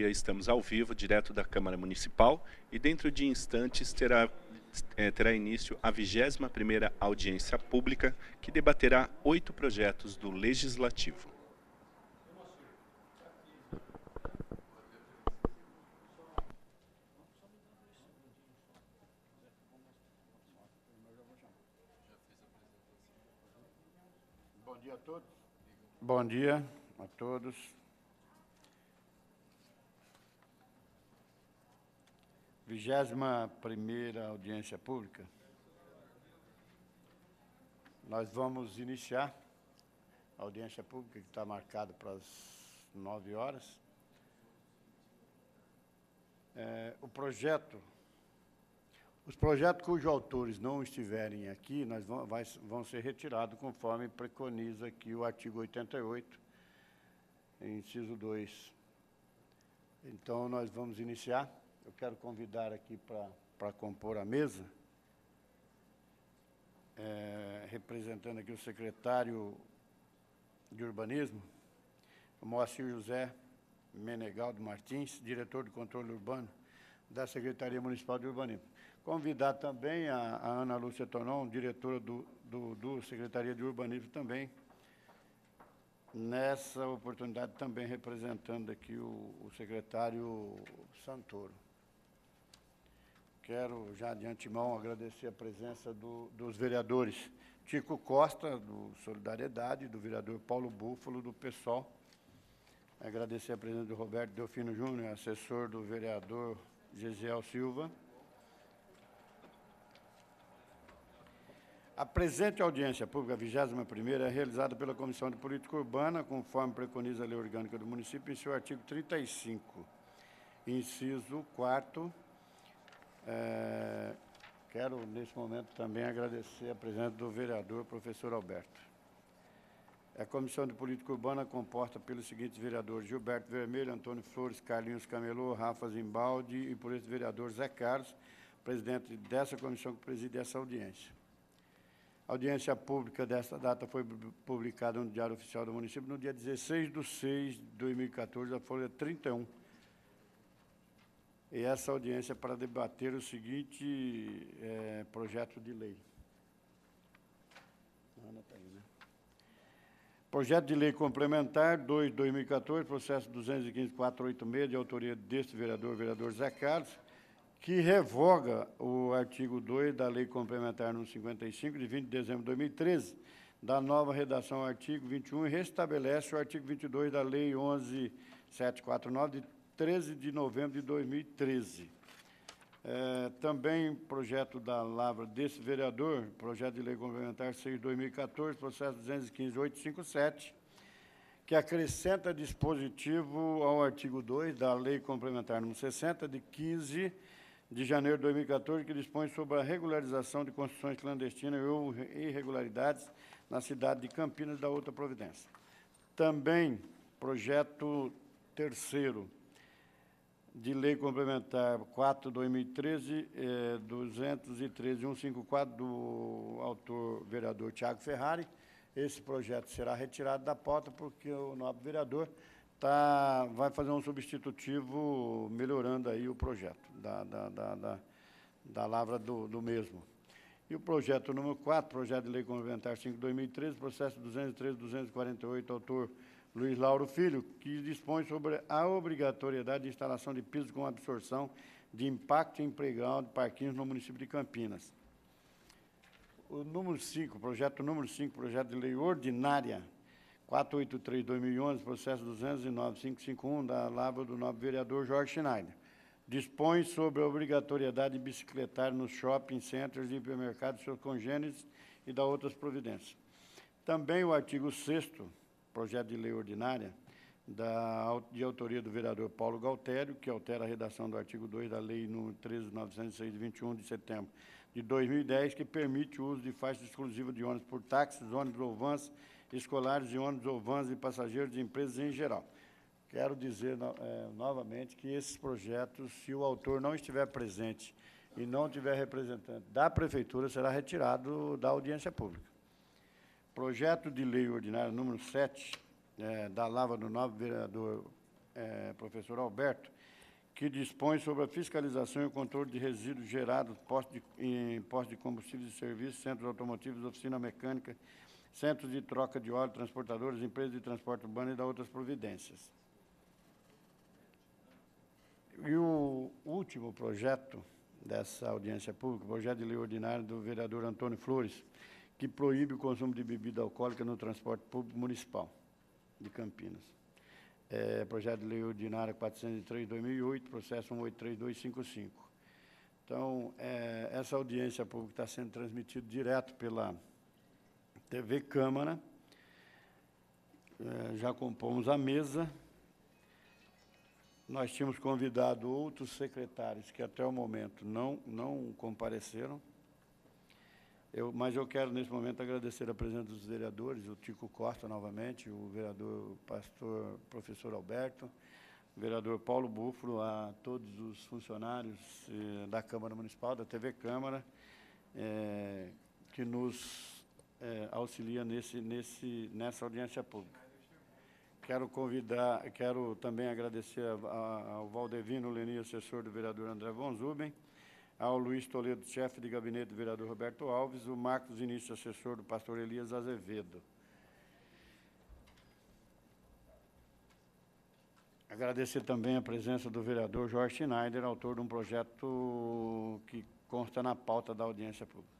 dia estamos ao vivo, direto da Câmara Municipal, e dentro de instantes terá início a 21ª audiência pública, que debaterá 8 projetos do Legislativo. Bom dia a todos. Bom dia a todos. Vigésima primeira audiência pública. Nós vamos iniciar a audiência pública, que está marcada para as 9 horas. Os projetos cujos autores não estiverem aqui, vão ser retirados conforme preconiza aqui o artigo 88, inciso 2. Então, nós vamos iniciar. Eu quero convidar aqui para compor a mesa, representando aqui o secretário de Urbanismo, o Moacir José Menegaldo Martins, diretor de Controle Urbano da Secretaria Municipal de Urbanismo. Convidar também a Ana Lúcia Tonon, diretora do Secretaria de Urbanismo também, nessa oportunidade também representando aqui o secretário Santoro. Quero já de antemão agradecer a presença dos vereadores Tico Costa, do Solidariedade, do vereador Paulo Búfalo, do PSOL. Agradecer a presença do Roberto Delfino Júnior, assessor do vereador Gesiel Silva. A presente audiência pública, 21ª, é realizada pela Comissão de Política Urbana, conforme preconiza a Lei Orgânica do Município, em seu artigo 35, inciso 4º. Quero, nesse momento, também agradecer a presença do vereador, professor Alberto. A Comissão de Política Urbana composta pelos seguintes vereadores: Gilberto Vermelho, Antônio Flores, Carlinhos Camelô, Rafa Zimbaldi e por esse vereador Zé Carlos, presidente dessa comissão que preside essa audiência. A audiência pública desta data foi publicada no Diário Oficial do Município no dia 16/6/2014, a folha 31. E essa audiência é para debater o seguinte projeto de lei. Ana está aí, né? Projeto de lei complementar 2/2014, processo 215.486, de autoria deste vereador Zé Carlos, que revoga o artigo 2 da Lei Complementar número 55, de 20 de dezembro de 2013, da nova redação ao artigo 21, e restabelece o artigo 22 da Lei 11.749, de 13 de novembro de 2013. Também projeto da lavra desse vereador, projeto de lei complementar 6/2014, processo 215.857, que acrescenta dispositivo ao artigo 2 da Lei Complementar número 60, de 15 de janeiro de 2014, que dispõe sobre a regularização de construções clandestinas ou irregularidades na cidade de Campinas, da outra providência. Também projeto terceiro de lei complementar 4/2013, 213.154, do autor vereador Tiago Ferrari. Esse projeto será retirado da pauta porque o nobre vereador vai fazer um substitutivo melhorando aí o projeto da lavra do mesmo. E o projeto número 4, projeto de lei complementar 5/2013, processo 213.248, autor Luiz Lauro Filho, que dispõe sobre a obrigatoriedade de instalação de pisos com absorção de impacto integral de parquinhos no município de Campinas. O número 5, projeto número 5, projeto de lei ordinária 483/2011, processo 209.551, da lavra do nobre vereador Jorge Schneider. Dispõe sobre a obrigatoriedade de bicicletar nos shopping centers e hipermercados, seus congêneres e da outras providências. Também o artigo 6º, projeto de lei ordinária, de autoria do vereador Paulo Galtério, que altera a redação do artigo 2 da Lei número 13.906, de 21 de setembro de 2010, que permite o uso de faixas exclusivas de ônibus por táxis, ônibus ou vans escolares e ônibus ou vans de passageiros de empresas em geral. Quero dizer novamente que esses projetos, se o autor não estiver presente e não tiver representante da Prefeitura, será retirado da audiência pública. Projeto de lei ordinário número 7, da lavra do nobre vereador professor Alberto, que dispõe sobre a fiscalização e o controle de resíduos gerados em postos de combustíveis e serviços, centros automotivos, oficina mecânica, centros de troca de óleo, transportadores, empresas de transporte urbano e da outras providências. E o último projeto dessa audiência pública, o projeto de lei ordinário do vereador Antônio Flores, que proíbe o consumo de bebida alcoólica no transporte público municipal de Campinas. Projeto de lei ordinária 403/2008, processo 183255. Então, essa audiência pública está sendo transmitida direto pela TV Câmara. Já compomos a mesa. Nós tínhamos convidado outros secretários que até o momento não compareceram. Mas eu quero, nesse momento, agradecer a presença dos vereadores, o Tico Costa, novamente, o vereador professor Alberto, o vereador Paulo Búfalo, a todos os funcionários da Câmara Municipal, da TV Câmara, que nos auxilia nessa audiência pública. Quero também agradecer ao Valdevino Leni, assessor do vereador André Von Zuben, ao Luiz Toledo, chefe de gabinete do vereador Roberto Alves, o Marcos Início, assessor do pastor Elias Azevedo. Agradecer também a presença do vereador Jorge Schneider, autor de um projeto que consta na pauta da audiência pública.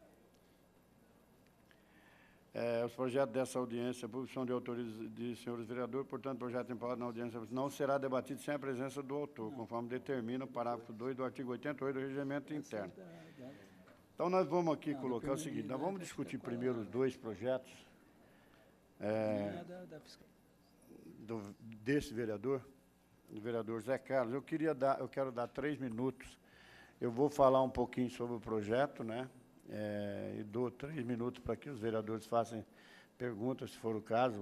Os projetos dessa audiência pública são de autoria de senhores vereadores, portanto, o projeto em pauta na audiência pública não será debatido sem a presença do autor, conforme determina o parágrafo 2 do artigo 88 do Regimento Interno. Então, nós vamos aqui colocar o seguinte, nós vamos discutir primeiro os dois projetos desse vereador, do vereador Zé Carlos. Eu quero dar 3 minutos. Eu vou falar um pouquinho sobre o projeto, né? E dou 3 minutos para que os vereadores façam perguntas, se for o caso.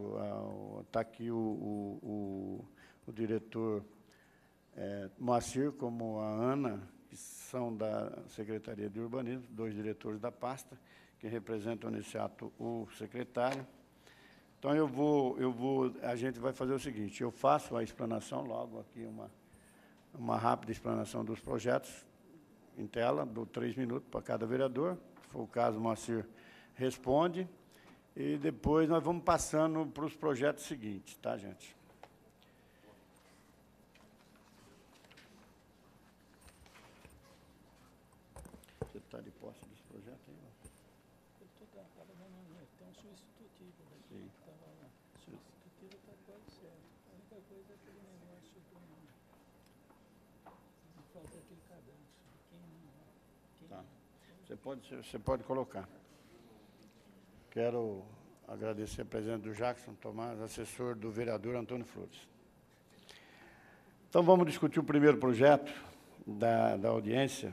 Está aqui o diretor Moacir, como a Ana, que são da Secretaria de Urbanismo, 2 diretores da pasta, que representam nesse ato o secretário. Então, a gente vai fazer o seguinte, eu faço a explanação logo aqui, uma rápida explanação dos projetos em tela, dou 3 minutos para cada vereador. Se for o caso, o Moacir responde, e depois nós vamos passando para os projetos seguintes, tá, gente? Você está de posse desse projeto aí? Eu estou trabalhando, tem um substitutivo daqui, que estava lá. O substitutivo está quase certo. A única coisa é aquele negócio de fazer aquele cadastro de quem Tá. Você pode colocar. Quero agradecer a presença do Jackson Tomás, assessor do vereador Antônio Flores. Então, vamos discutir o primeiro projeto da audiência.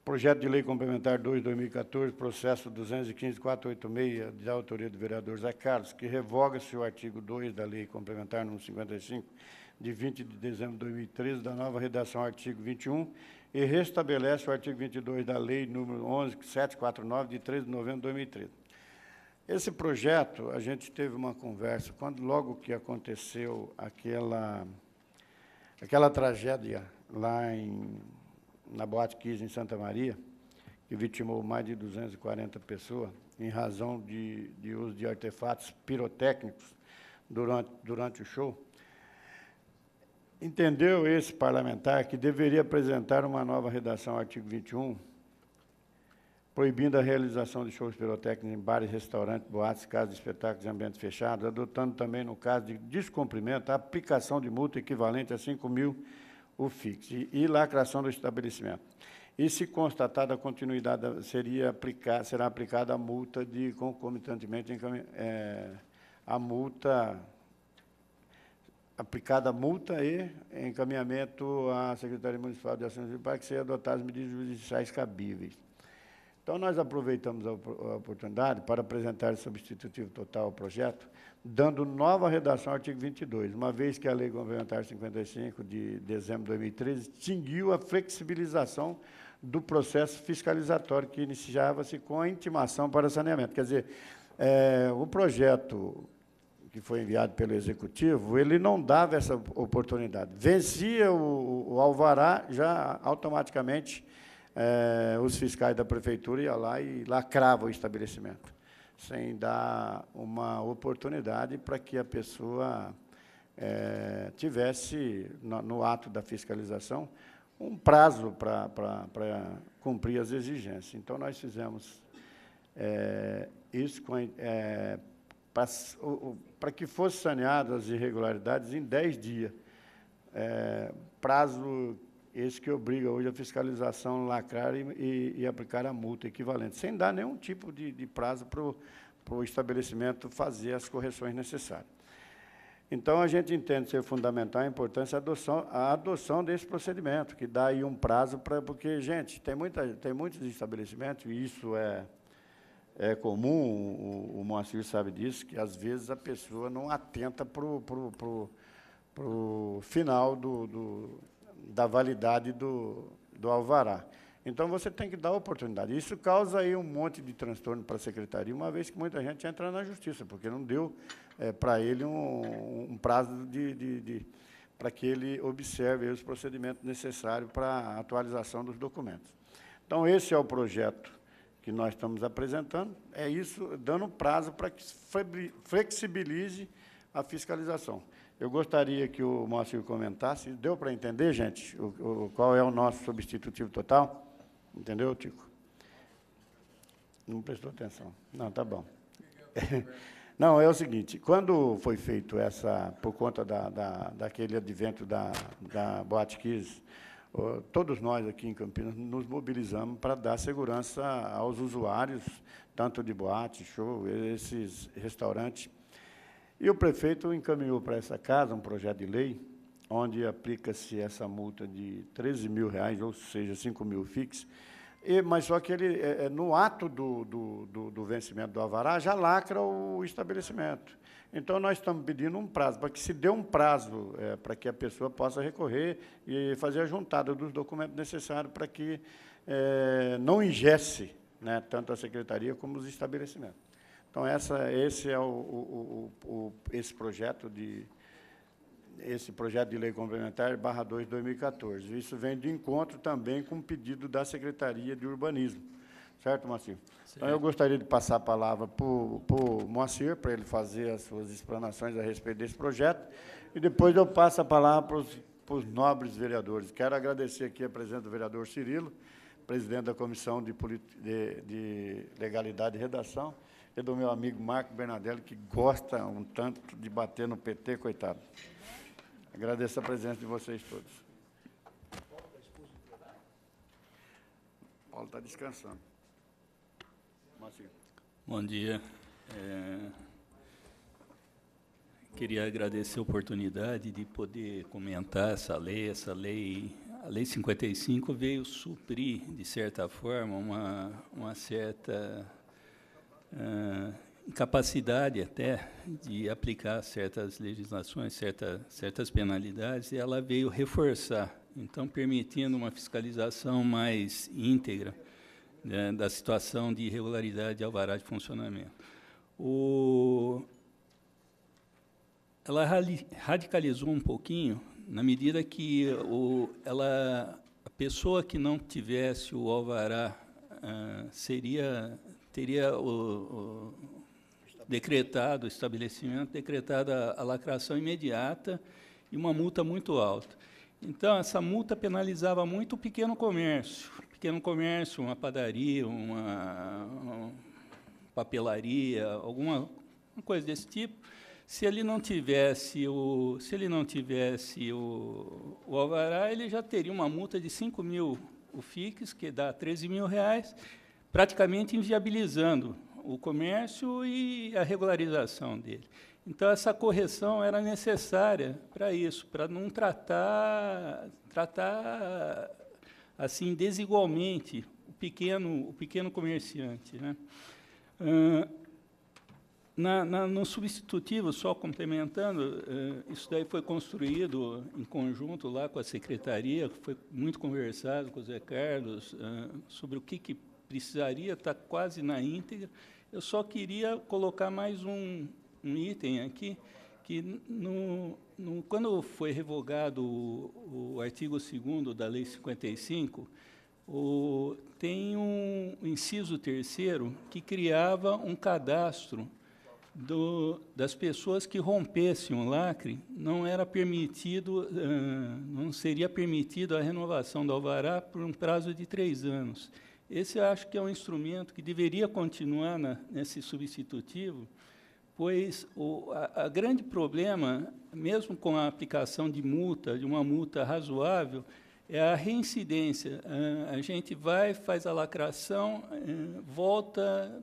Projeto de Lei Complementar 2/2014, processo 215.486, da autoria do vereador Zé Carlos, que revoga-se o artigo 2 da Lei Complementar número 55, de 20 de dezembro de 2013, da nova redação artigo 21, e restabelece o artigo 22 da Lei número 11.749, de 13 de novembro de 2013. Esse projeto, a gente teve uma conversa, logo que aconteceu aquela tragédia lá na Boate Kiss, em Santa Maria, que vitimou mais de 240 pessoas, em razão de uso de artefatos pirotécnicos durante o show. Entendeu esse parlamentar que deveria apresentar uma nova redação ao artigo 21, proibindo a realização de shows pirotécnicos em bares, restaurantes, boates, casas de espetáculos e ambientes fechados, adotando também, no caso de descumprimento, a aplicação de multa equivalente a 5.000 o fixo e lacração do estabelecimento. E, se constatada a continuidade, será aplicada a multa concomitantemente aplicada a multa e encaminhamento à Secretaria Municipal de Ação Civil para que sejam adotadas medidas judiciais cabíveis. Então, nós aproveitamos a oportunidade para apresentar o substitutivo total ao projeto, dando nova redação ao artigo 22, uma vez que a Lei Complementar 55, de dezembro de 2013, extinguiu a flexibilização do processo fiscalizatório, que iniciava-se com a intimação para saneamento. Quer dizer, o projeto que foi enviado pelo Executivo, ele não dava essa oportunidade. Vencia o alvará, já automaticamente os fiscais da prefeitura iam lá e lacravam o estabelecimento, sem dar uma oportunidade para que a pessoa tivesse, no ato da fiscalização, um prazo para cumprir as exigências. Então, nós fizemos isso para que fossem saneadas as irregularidades em 10 dias. Prazo esse que obriga hoje a fiscalização a lacrar e aplicar a multa equivalente, sem dar nenhum tipo de prazo para o estabelecimento fazer as correções necessárias. Então, a gente entende ser fundamental a importância da adoção desse procedimento, que dá aí um prazo para... Porque, gente, tem muitos estabelecimentos, e isso é comum, o Moacir sabe disso, que, às vezes, a pessoa não atenta para o final da validade do alvará. Então, você tem que dar oportunidade. Isso causa aí um monte de transtorno para a secretaria, uma vez que muita gente entra na justiça, porque não deu para ele um prazo para que ele observe os procedimentos necessários para a atualização dos documentos. Então, esse é o projeto que nós estamos apresentando, é isso, dando prazo para que flexibilize a fiscalização. Eu gostaria que o Moacir comentasse. Deu para entender, gente, qual é o nosso substitutivo total? Entendeu, Tico? Não prestou atenção. Não, tá bom. Não, é o seguinte, quando foi feito por conta daquele advento da Boate Kiss, todos nós aqui em Campinas nos mobilizamos para dar segurança aos usuários, tanto de boate, show, esses restaurantes. E o prefeito encaminhou para essa casa um projeto de lei, onde aplica-se essa multa de R$13 mil, ou seja, 5 mil fixos, mas só que ele, no ato do vencimento do alvará, já lacra o estabelecimento. Então, nós estamos pedindo um prazo, para que se dê um prazo para que a pessoa possa recorrer e fazer a juntada dos documentos necessários para que não ingesse, né, tanto a secretaria como os estabelecimentos. Então, esse é esse projeto de lei complementar /2 de 2014. Isso vem de encontro também com o pedido da Secretaria de Urbanismo. Certo, Moacir? Certo. Então, eu gostaria de passar a palavra para o Moacir, para ele fazer as suas explanações a respeito desse projeto, e depois eu passo a palavra para os nobres vereadores. Quero agradecer aqui a presença do vereador Cirilo, presidente da Comissão de Legalidade e Redação, e do meu amigo Marco Bernadelli, que gosta um tanto de bater no PT, coitado. Agradeço a presença de vocês todos. Paulo está descansando. Moacir. Bom dia. Queria agradecer a oportunidade de poder comentar essa lei. A Lei 55 veio suprir, de certa forma, uma certa incapacidade até de aplicar certas legislações, certas penalidades, e ela veio reforçar, então permitindo uma fiscalização mais íntegra, né, da situação de irregularidade de alvará de funcionamento. Ela radicalizou um pouquinho na medida que a pessoa que não tivesse o alvará teria o estabelecimento decretado a lacração imediata e uma multa muito alta. Então, essa multa penalizava muito o pequeno comércio, uma padaria, uma papelaria, alguma coisa desse tipo. Se ele não tivesse o alvará, ele já teria uma multa de 5 mil o FIX, que dá R$13 mil, praticamente inviabilizando o comércio e a regularização dele. Então, essa correção era necessária para isso, para não tratar assim desigualmente o pequeno comerciante, né? No substitutivo, só complementando, isso daí foi construído em conjunto lá com a secretaria, foi muito conversado com o Zé Carlos sobre o que precisaria, está quase na íntegra. Eu só queria colocar mais um item aqui, que quando foi revogado o artigo 2º da Lei 55, tem um inciso 3º que criava um cadastro das pessoas que rompessem o lacre. Não era permitido, não seria permitido a renovação do alvará por um prazo de 3 anos. Esse eu acho que é um instrumento que deveria continuar nesse substitutivo, pois o grande problema, mesmo com a aplicação de uma multa razoável, é a reincidência. A gente vai, faz a lacração, volta,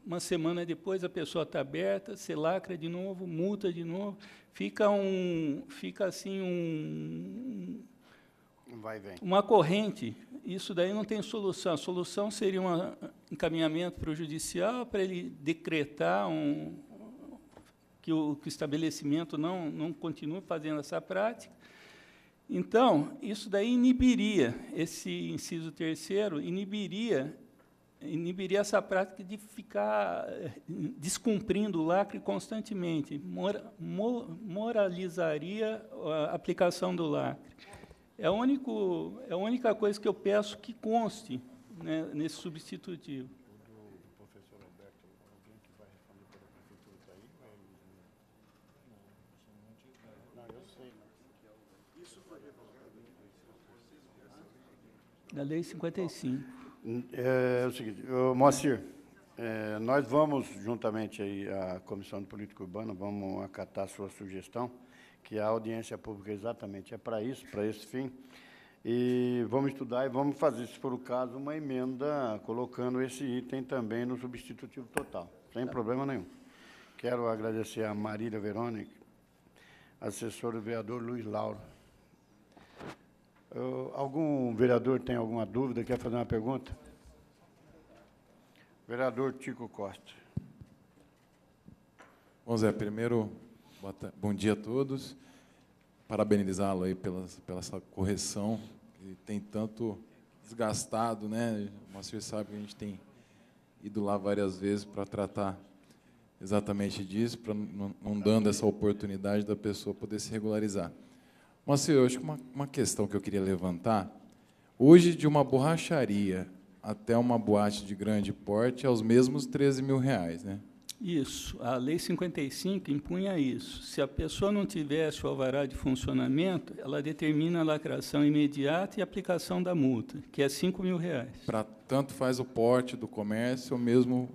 uma semana depois a pessoa está aberta, se lacra de novo, multa de novo, fica assim Vai e vem. uma corrente. Isso daí não tem solução. A solução seria um encaminhamento para o judicial, para ele decretar que o estabelecimento não continue fazendo essa prática. Então, isso daí inibiria, esse inciso 3º, inibiria essa prática de ficar descumprindo o lacre constantemente, moralizaria a aplicação do lacre. É a única coisa que eu peço que conste, né, nesse substitutivo. O professor Alberto, alguém que vai responder pela prefeitura está aí? Não, eu sei. Isso foi revogado. Da Lei 55. É o seguinte, Moacir, nós vamos, juntamente aí à Comissão de Política Urbana, vamos acatar a sua sugestão, que a audiência pública exatamente é para isso, para esse fim, e vamos estudar e vamos fazer, se for o caso, uma emenda colocando esse item também no substitutivo total, sem problema nenhum. Quero agradecer a Marília Verônica, assessora do vereador Luiz Lauro. Algum vereador tem alguma dúvida, quer fazer uma pergunta? Vereador Tico Costa. Bom, Zé, primeiro, bom dia a todos. Parabenizá-lo aí pela essa correção, que tem tanto desgastado, né? O Moacir sabe que a gente tem ido lá várias vezes para tratar exatamente disso, para não dando essa oportunidade da pessoa poder se regularizar. Moacir, eu acho que uma questão que eu queria levantar, hoje de uma borracharia até uma boate de grande porte é os mesmos R$13.000, né? Isso, a Lei 55 impunha isso. Se a pessoa não tivesse o alvará de funcionamento, ela determina a lacração imediata e a aplicação da multa, que é R$5.000. Para tanto faz o porte do comércio, ou mesmo...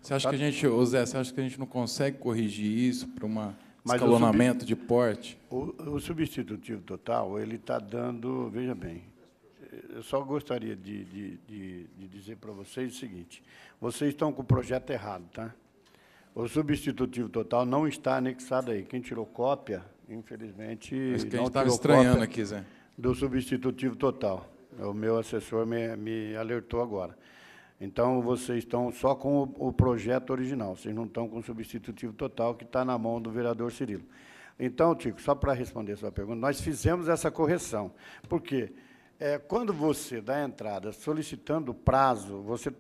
Você acha que a gente, Zé, você acha que a gente não consegue corrigir isso para escalonamento de porte? O substitutivo total, ele está dando... Veja bem, eu só gostaria de dizer para vocês o seguinte, vocês estão com o projeto errado, tá? O substitutivo total não está anexado aí. Quem tirou cópia, infelizmente, Mas que a gente não estava tirou estranhando cópia aqui, Zé. do substitutivo total. O meu assessor me alertou agora. Então, vocês estão só com o projeto original, vocês não estão com o substitutivo total, que está na mão do vereador Cirilo. Então, Tico, só para responder a sua pergunta, nós fizemos essa correção. Por quê? Quando você dá a entrada solicitando prazo, você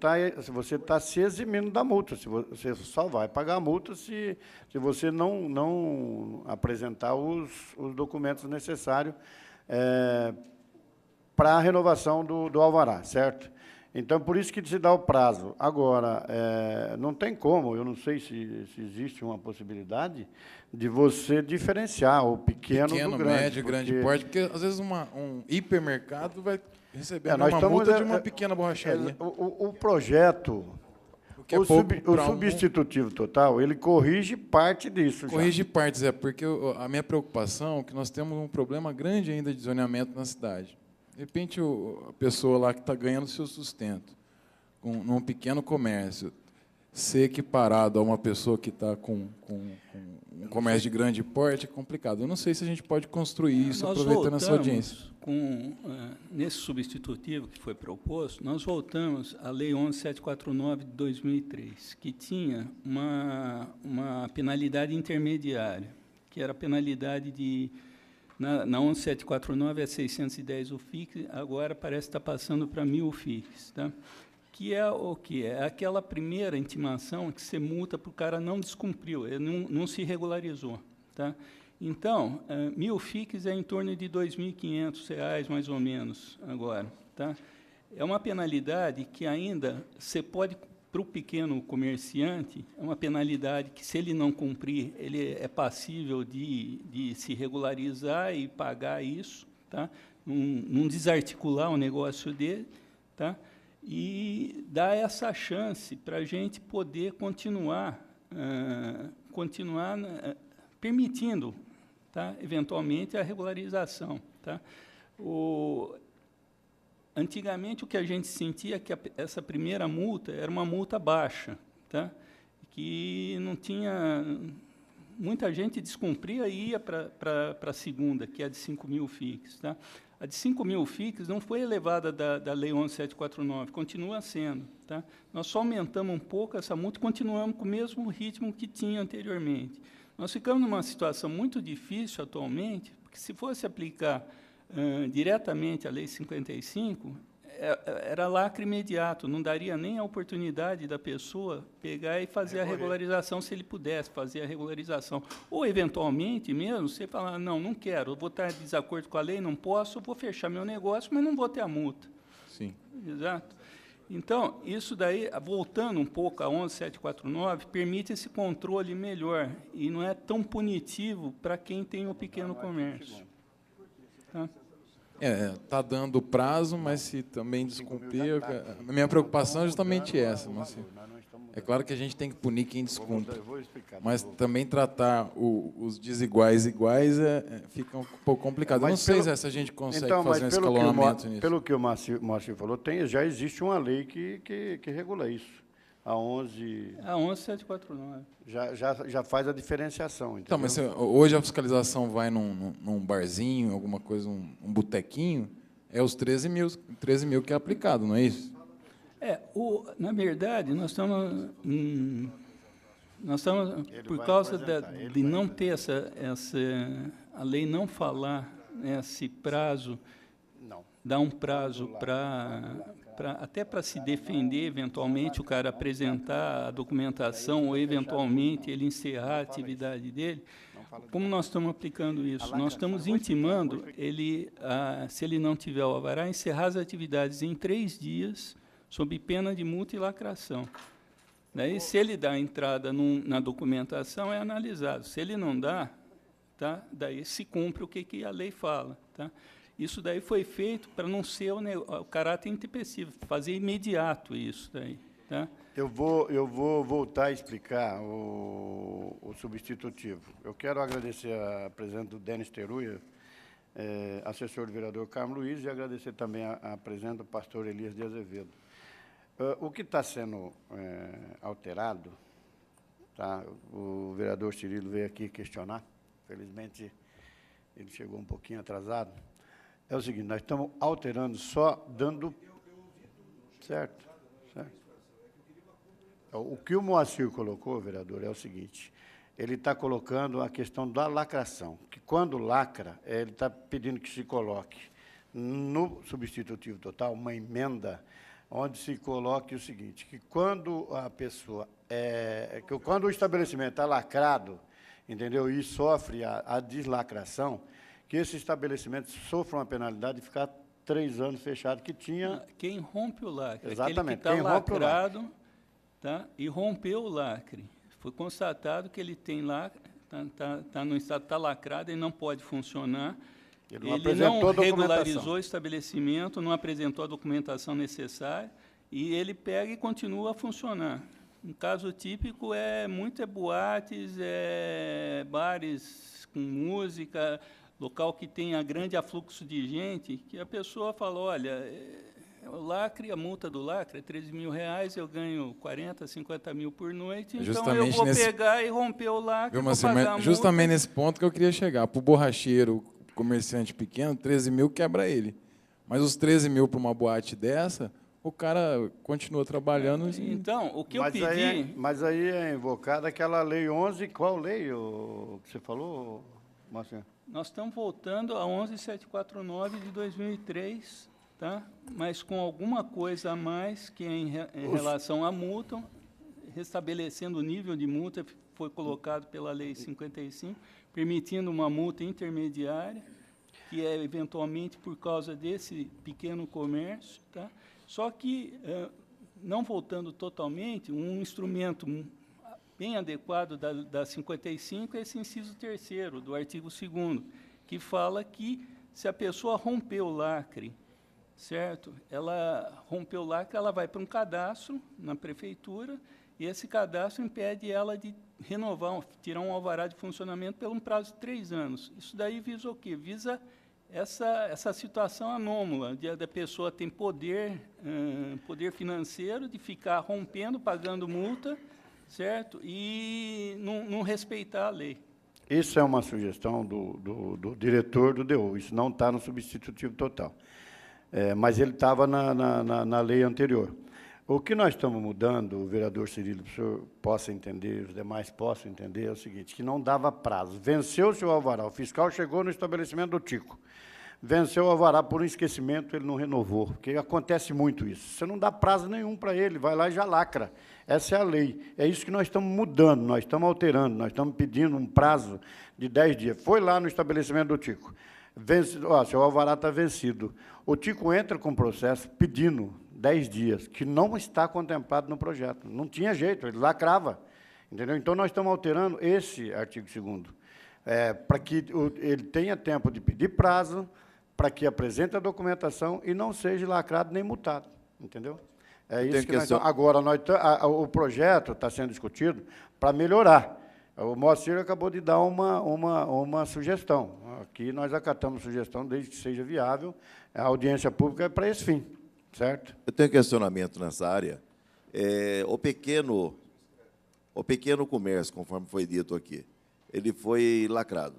tá se eximindo da multa. Você só vai pagar a multa se você não apresentar os documentos necessários para a renovação do alvará, certo? Então, por isso que se dá o prazo. Agora, não tem como, eu não sei se existe uma possibilidade de você diferenciar o pequeno do grande. Médio, grande porte, porque, às vezes, um hipermercado vai receber uma multa de uma pequena borracharia. O projeto, o substitutivo total, ele corrige parte disso. Corrige partes, porque a minha preocupação é que nós temos um problema grande ainda de zoneamento na cidade. De repente, a pessoa lá que está ganhando seu sustento, num pequeno comércio, ser equiparado a uma pessoa que está com um comércio de grande porte é complicado. Eu não sei se a gente pode construir isso aproveitando essa audiência. Nesse substitutivo que foi proposto, nós voltamos à Lei 11.749 de 2003, que tinha uma penalidade intermediária, que era a penalidade de... Na 11.749 é 610 o FIX, agora parece estar passando para 1.000 o FIX. Tá? que é o que? É aquela primeira intimação que você multa para o cara não descumpriu, ele não se regularizou. Tá? Então, 1.000 FIIs é em torno de R$ 2.500, mais ou menos, agora. Tá? É uma penalidade que ainda você pode, para o pequeno comerciante, é uma penalidade que, se ele não cumprir, ele é passível de se regularizar e pagar isso, tá? Não desarticular o negócio dele, tá? E dar essa chance para a gente poder continuar permitindo, tá, eventualmente, a regularização. Tá? Antigamente, o que a gente sentia é que essa primeira multa era uma multa baixa, tá? Que não tinha... Muita gente descumpria e ia para a segunda, que é a de 5.000 FIIs. Tá? A de 5.000 FIIs não foi elevada da Lei 11.749, continua sendo. Tá? Nós só aumentamos um pouco essa multa e continuamos com o mesmo ritmo que tinha anteriormente. Nós ficamos numa situação muito difícil atualmente, porque, se fosse aplicar diretamente a Lei 55, era lacre imediato, não daria nem a oportunidade da pessoa pegar e fazer a regularização, se ele pudesse fazer a regularização. Ou, eventualmente, mesmo, você falar, não quero, eu vou estar em desacordo com a lei, não posso, eu vou fechar meu negócio, mas não vou ter a multa. Sim. Exato. Então, isso daí, voltando um pouco a 11.749, permite esse controle melhor e não é tão punitivo para quem tem o pequeno comércio. Tá? Está dando prazo, mas se também descumprir... A minha preocupação é justamente essa. Mas, é claro que a gente tem que punir quem descumpre, mas também tratar os desiguais iguais fica um pouco complicado. Eu não sei se a gente consegue fazer um escalonamento nisso. Pelo que o Márcio falou, já existe uma lei que regula isso. A 11.749. Já faz a diferenciação. Entendeu? Então, mas hoje a fiscalização vai num barzinho, alguma coisa, um botequinho, é os 13 mil que é aplicado, não é isso? Na verdade, nós estamos por causa de não ter a lei não falar, né, esse prazo, dar um prazo até para se defender, eventualmente, o cara apresentar a documentação ou, eventualmente, ele encerrar a atividade dele. Como nós estamos aplicando isso? Nós estamos intimando ele, se ele não tiver o alvará, encerrar as atividades em 3 dias, sob pena de multa e lacração. Daí, se ele dá entrada na documentação, é analisado. Se ele não dá, tá? Daí se cumpre o que a lei fala. Tá? Isso daí foi feito para não ser o caráter intempestivo, fazer imediato isso daí. Tá? Eu vou voltar a explicar o substitutivo. Eu quero agradecer a presença do Denis Teruia, assessor do vereador Carmo Luiz, e agradecer também a presença do pastor Elias de Azevedo. O que está sendo alterado, tá? O vereador Cirilo veio aqui questionar, felizmente ele chegou um pouquinho atrasado, é o seguinte, nós estamos alterando só dando... Certo. O que o Moacir colocou, vereador, é o seguinte, ele está colocando a questão da lacração, que quando lacra, ele está pedindo que se coloque no substitutivo total uma emenda onde se coloque o seguinte, que quando a pessoa, quando o estabelecimento está lacrado, entendeu, e sofre a deslacração, que esse estabelecimento sofra uma penalidade de ficar 3 anos fechado, que tinha... Quem rompe o lacre, exatamente, aquele que está lacrado, tá, e rompeu o lacre. Foi constatado que ele tem lacre, está no estado, está lacrado e não pode funcionar. Ele não regularizou o estabelecimento, não apresentou a documentação necessária, e ele pega e continua a funcionar. Um caso típico é boates, bares com música, local que tenha grande afluxo de gente, que a pessoa fala, olha, o lacre, a multa do lacre é R$13.000, eu ganho 40, 50 mil por noite, então eu vou pegar e romper o lacre, vou pagar a multa. Justamente nesse ponto que eu queria chegar. Para o borracheiro, comerciante pequeno, 13 mil quebra ele. Mas os 13 mil para uma boate dessa, o cara continua trabalhando. Então, o que eu pedi... Mas aí é invocada aquela lei 11, qual lei que você falou, Marcelo? Nós estamos voltando a 11.749 de 2003, tá? Mas com alguma coisa a mais que é em relação à multa, restabelecendo o nível de multa, foi colocado pela Lei 55, permitindo uma multa intermediária, que é eventualmente por causa desse pequeno comércio, tá? Só que, não voltando totalmente, um instrumento bem adequado da 55 é esse inciso 3º do artigo 2º, que fala que se a pessoa rompeu o lacre, certo? Ela rompeu o lacre, ela vai para um cadastro na prefeitura, e esse cadastro impede ela de renovar, tirar um alvará de funcionamento pelo um prazo de 3 anos. Isso daí visa o quê? Visa essa situação anômala, da pessoa ter poder financeiro, de ficar rompendo, pagando multa, certo? E não respeitar a lei. Isso é uma sugestão do diretor do DU, isso não está no substitutivo total. Mas ele estava na lei anterior. O que nós estamos mudando, o vereador Cirilo, para o senhor possa entender, os demais possam entender, é o seguinte, que não dava prazo. Venceu-se o alvará, o fiscal chegou no estabelecimento do Tico, venceu o alvará por um esquecimento, ele não renovou, porque acontece muito isso. Você não dá prazo nenhum para ele, vai lá e já lacra. Essa é a lei. É isso que nós estamos mudando, nós estamos alterando, nós estamos pedindo um prazo de 10 dias. Foi lá no estabelecimento do Tico, seu alvará está vencido. O Tico entra com o processo pedindo 10 dias, que não está contemplado no projeto. Não tinha jeito, ele lacrava. Entendeu? Então, nós estamos alterando esse artigo 2º, para que ele tenha tempo de pedir prazo, para que apresente a documentação e não seja lacrado nem multado. Entendeu? É isso que nós estamos. Agora, o projeto está sendo discutido para melhorar. O Moacir acabou de dar uma sugestão. Aqui nós acatamos a sugestão, desde que seja viável. A audiência pública é para esse fim, certo? Eu tenho questionamento nessa área. O pequeno comércio, conforme foi dito aqui, ele foi lacrado.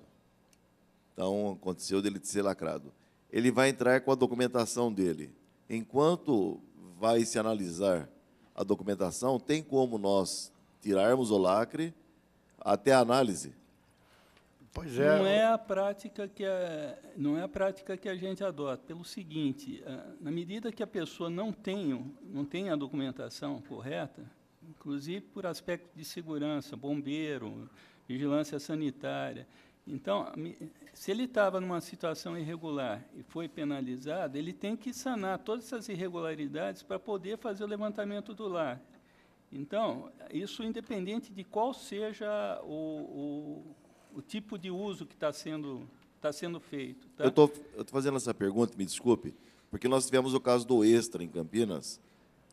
Então, aconteceu dele ser lacrado. Ele vai entrar com a documentação dele. Enquanto vai se analisar a documentação, tem como nós tirarmos o lacre até a análise? Pois é. Não é a prática que a gente adota. Pelo seguinte, na medida que a pessoa não tem a documentação correta, inclusive por aspecto de segurança, bombeiro, vigilância sanitária. Então, se ele estava numa situação irregular e foi penalizado, ele tem que sanar todas essas irregularidades para poder fazer o levantamento do lacre. Então, isso independente de qual seja o tipo de uso que está sendo feito. Tá? Eu estou fazendo essa pergunta, me desculpe, porque nós tivemos o caso do Extra, em Campinas,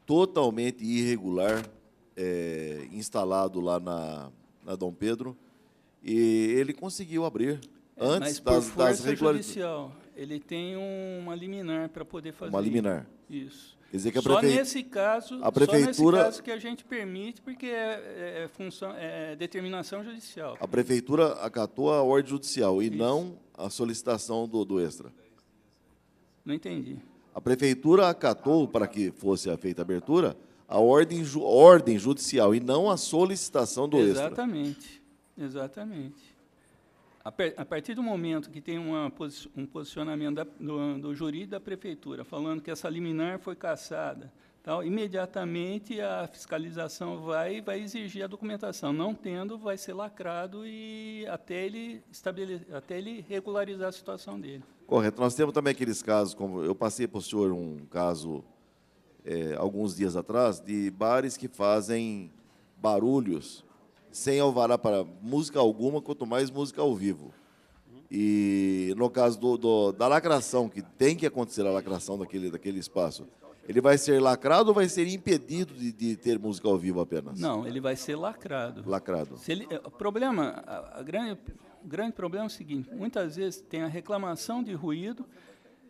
totalmente irregular, instalado lá na Dom Pedro, e ele conseguiu abrir antes das regularidades. Judicial, ele tem uma liminar para poder fazer. Uma liminar. Isso. Quer dizer que só nesse caso que a gente permite, porque é determinação judicial. A prefeitura acatou a ordem judicial e não a solicitação do Extra. Não entendi. A prefeitura acatou, para que fosse feita a abertura, a ordem judicial e não a solicitação do Extra. Exatamente. Exatamente. A partir do momento que tem um posicionamento do jurídico da prefeitura falando que essa liminar foi cassada, tal, imediatamente a fiscalização vai exigir a documentação. Não tendo, vai ser lacrado e até ele regularizar a situação dele. Correto. Nós temos também aqueles casos, como eu passei para o senhor um caso alguns dias atrás, de bares que fazem barulhos sem alvará para música alguma, quanto mais música ao vivo. E, no caso da lacração, que tem que acontecer a lacração daquele espaço, ele vai ser lacrado ou vai ser impedido de ter música ao vivo apenas? Não, ele vai ser lacrado. Lacrado. O grande problema é o seguinte, muitas vezes tem a reclamação de ruído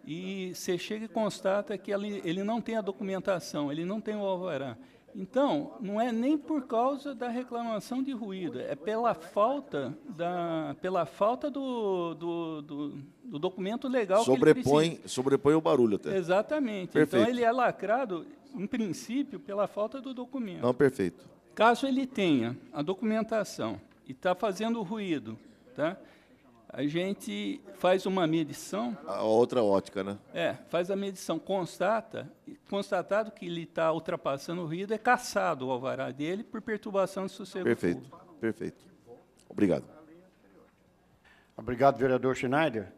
e você chega e constata que ele não tem a documentação, ele não tem o alvará. Então, não é nem por causa da reclamação de ruído, é pela falta do documento legal que ele precisa. Sobrepõe o barulho até. Exatamente. Perfeito. Então, ele é lacrado, em princípio, pela falta do documento. Não, perfeito. Caso ele tenha a documentação e está fazendo ruído, tá? a gente faz uma medição, A outra ótica, né? faz a medição, constatado que ele está ultrapassando o ruído, é cassado o alvará dele por perturbação de sossego Perfeito, público. perfeito. Obrigado. Obrigado, vereador Schneider.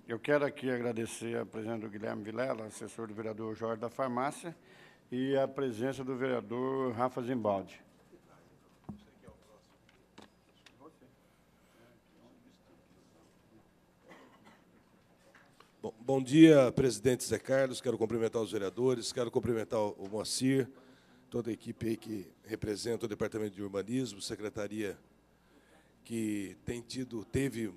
Eu quero aqui agradecer a presença do Guilherme Vilela, assessor do vereador Jorge da Farmácia, e a presença do vereador Rafa Zimbaldi. Bom dia, presidente Zé Carlos. Quero cumprimentar os vereadores, quero cumprimentar o Moacir, toda a equipe aí que representa o Departamento de Urbanismo, secretaria que teve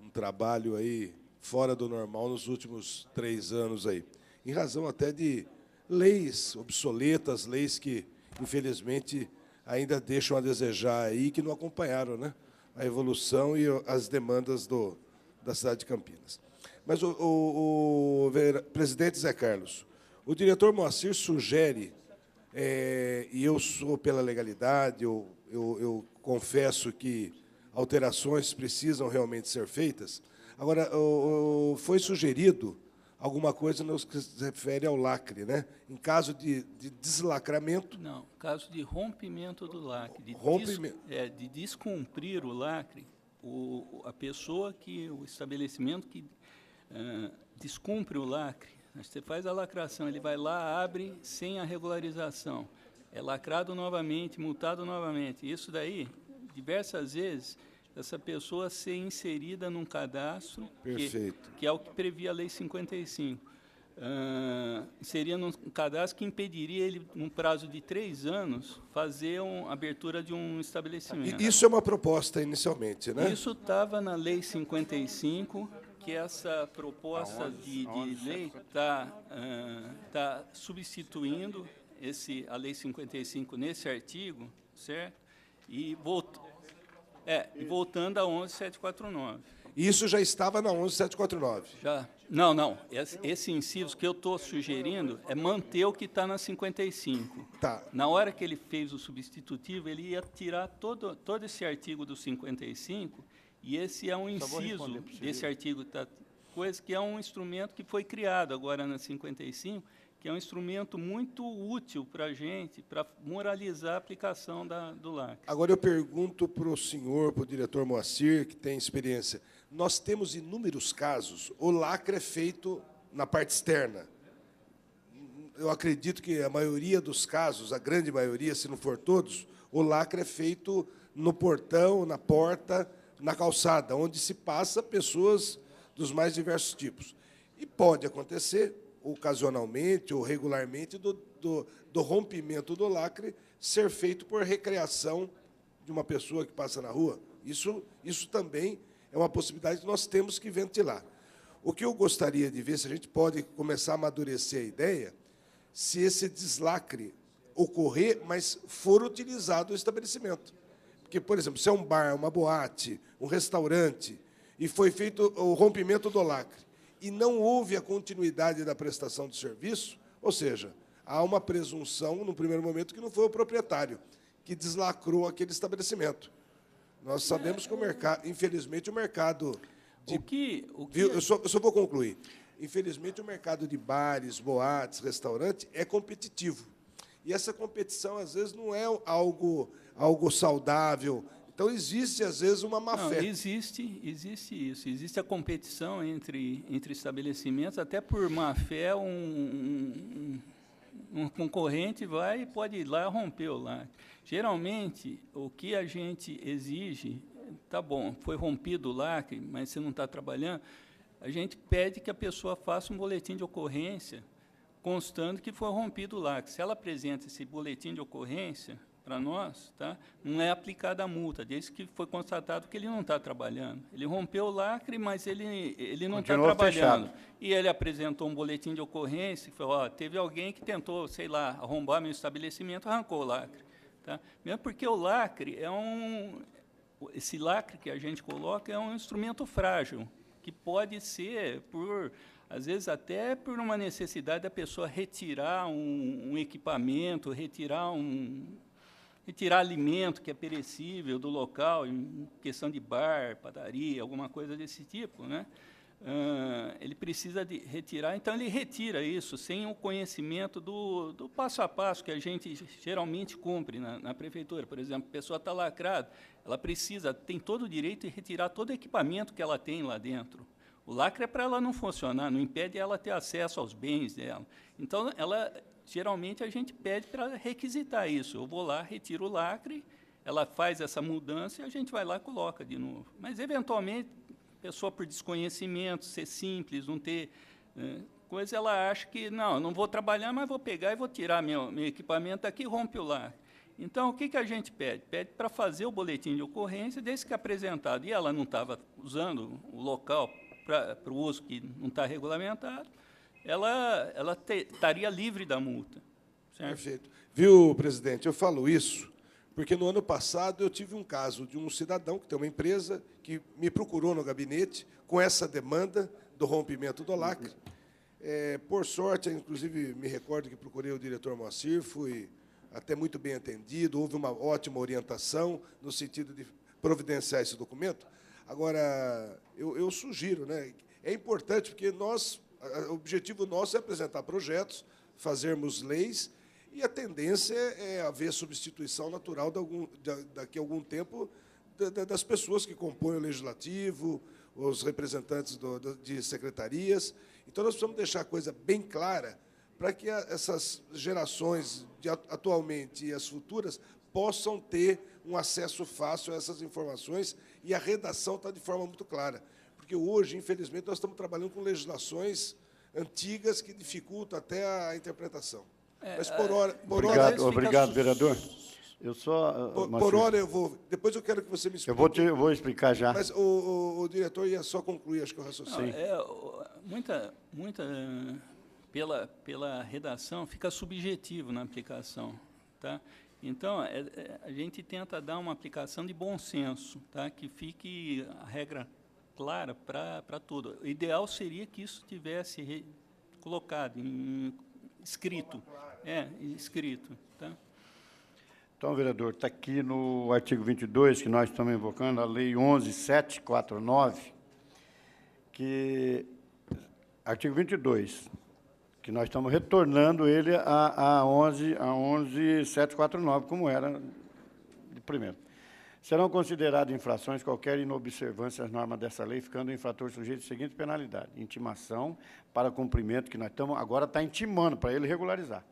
um trabalho aí fora do normal nos últimos 3 anos aí, em razão até de leis obsoletas, leis que, infelizmente, ainda deixam a desejar aí, que não acompanharam, né, a evolução e as demandas da cidade de Campinas. Mas o presidente Zé Carlos, o diretor Moacir sugere, e eu sou pela legalidade, eu confesso que alterações precisam realmente ser feitas. Agora, foi sugerido alguma coisa no que se refere ao lacre, né? Em caso de deslacramento... Não, caso de rompimento do lacre, de descumprir o lacre, a pessoa o estabelecimento que descumpre o lacre, você faz a lacração, ele vai lá, abre sem a regularização, é lacrado novamente, multado novamente. Isso daí, diversas vezes, essa pessoa ser inserida num cadastro, que é o que previa a Lei 55. Seria num cadastro que impediria ele, num prazo de 3 anos, fazer a abertura de um estabelecimento. Isso é uma proposta inicialmente, né? Isso estava na Lei 55, que essa proposta de lei está substituindo a Lei 55 nesse artigo, certo? E voltando a 11.749. Isso já estava na 11.749. Já. Não. Esse inciso que eu estou sugerindo é manter o que está na 55. Tá. Na hora que ele fez o substitutivo, ele ia tirar todo esse artigo do 55, e esse é um inciso desse artigo, coisa que é um instrumento que foi criado agora na 55, que é um instrumento muito útil para a gente, para moralizar a aplicação do lacre. Agora eu pergunto para o senhor, para o diretor Moacir, que tem experiência. Nós temos inúmeros casos, o lacre é feito na parte externa. Eu acredito que a maioria dos casos, a grande maioria, se não for todos, o lacre é feito no portão, na porta, na calçada, onde se passa pessoas dos mais diversos tipos. E pode acontecer, ocasionalmente ou regularmente, do rompimento do lacre ser feito por recreação de uma pessoa que passa na rua. Isso também é uma possibilidade que nós temos que ventilar. O que eu gostaria de ver, se a gente pode começar a amadurecer a ideia, se esse deslacre ocorrer, mas for utilizado o estabelecimento. Porque, por exemplo, se é um bar, uma boate, um restaurante, e foi feito o rompimento do lacre, e não houve a continuidade da prestação de serviço, ou seja, há uma presunção, no primeiro momento, que não foi o proprietário que deslacrou aquele estabelecimento. Nós sabemos que o mercado, infelizmente, o mercado... Eu só vou concluir. Infelizmente, o mercado de bares, boates, restaurantes é competitivo. E essa competição, às vezes, não é algo saudável. Então, existe, às vezes, uma má-fé. Existe isso. Existe a competição entre estabelecimentos, até por má-fé, um concorrente pode ir lá e romper o lacre. Geralmente, o que a gente exige, tá bom, foi rompido o lacre, mas você não está trabalhando, a gente pede que a pessoa faça um boletim de ocorrência constando que foi rompido o lacre. Se ela apresenta esse boletim de ocorrência para nós, tá, não é aplicada a multa, desde que foi constatado que ele não está trabalhando. Ele rompeu o lacre, mas ele não está trabalhando. Fechado. E ele apresentou um boletim de ocorrência e falou, teve alguém que tentou, sei lá, arrombar meu estabelecimento, arrancou o lacre. Tá? Mesmo porque o lacre esse lacre que a gente coloca é um instrumento frágil, que pode ser, às vezes até por uma necessidade da pessoa retirar um equipamento, retirar retirar alimento que é perecível do local, em questão de bar, padaria, alguma coisa desse tipo, né? Ele precisa de retirar, então ele retira isso sem o conhecimento do passo a passo que a gente geralmente cumpre na prefeitura. Por exemplo, a pessoa está lacrada, ela tem todo o direito de retirar todo o equipamento que ela tem lá dentro. O lacre é para ela não funcionar, não impede ela ter acesso aos bens dela. Então, geralmente, a gente pede para requisitar isso. Eu vou lá, retiro o lacre, ela faz essa mudança e a gente vai lá e coloca de novo. Mas, eventualmente, a pessoa, por desconhecimento, ser simples, não ter coisa, ela acha que, não vou trabalhar, mas vou pegar e vou tirar meu equipamento aqui e rompe o lacre. Então, o que a gente pede? Pede para fazer o boletim de ocorrência, desde que apresentado, e ela não estava usando o local para o uso que não está regulamentado, ela estaria livre da multa. Certo? Perfeito. Viu, presidente, eu falo isso porque no ano passado eu tive um caso de um cidadão que tem uma empresa que me procurou no gabinete com essa demanda do rompimento do lacre. Por sorte, inclusive, me recordo que procurei o diretor Moacir, fui até muito bem atendido, houve uma ótima orientação no sentido de providenciar esse documento. Agora, eu sugiro, né, é importante, porque o objetivo nosso é apresentar projetos, fazermos leis, e a tendência é haver substituição natural daqui a algum tempo das pessoas que compõem o legislativo, os representantes de secretarias. Então, nós precisamos deixar a coisa bem clara para que essas gerações atualmente e as futuras possam ter um acesso fácil a essas informações, e a redação está de forma muito clara. Porque hoje, infelizmente, nós estamos trabalhando com legislações antigas que dificultam até a interpretação. Mas por hora Obrigado, vereador. Por hora eu vou. Depois eu quero que você me explique. Eu vou explicar já. Mas o diretor ia só concluir, acho que o raciocínio. Pela redação, fica subjetivo na aplicação. Tá? Então, a gente tenta dar uma aplicação de bom senso, tá? Que fique a regra clara para tudo. O ideal seria que isso tivesse colocado, escrito. Escrito. Tá? Então, vereador, está aqui no artigo 22, que nós estamos invocando, a Lei 11.749, que, artigo 22, que nós estamos retornando ele a 11.749, como era de primeiro. Serão consideradas infrações qualquer inobservância às normas dessa lei, ficando o infrator sujeito à seguinte penalidade: intimação para cumprimento, que nós estamos agora está intimando para ele regularizar.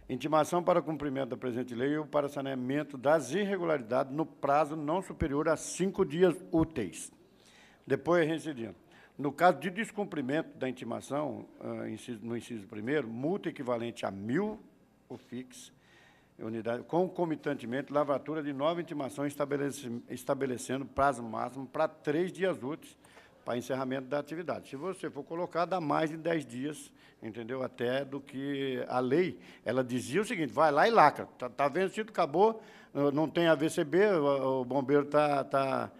Intimação para cumprimento da presente lei ou para saneamento das irregularidades no prazo não superior a 5 dias úteis. Depois, reincidindo. No caso de descumprimento da intimação, no inciso 1º, multa equivalente a 1.000 UFIX, unidade, concomitantemente, lavratura de nova intimação, estabelecendo prazo máximo para 3 dias úteis para encerramento da atividade. Se você for colocar, dá mais de 10 dias, entendeu? Até do que a lei, ela dizia o seguinte: vai lá e lacra. Está vencido, acabou, não tem AVCB, o bombeiro está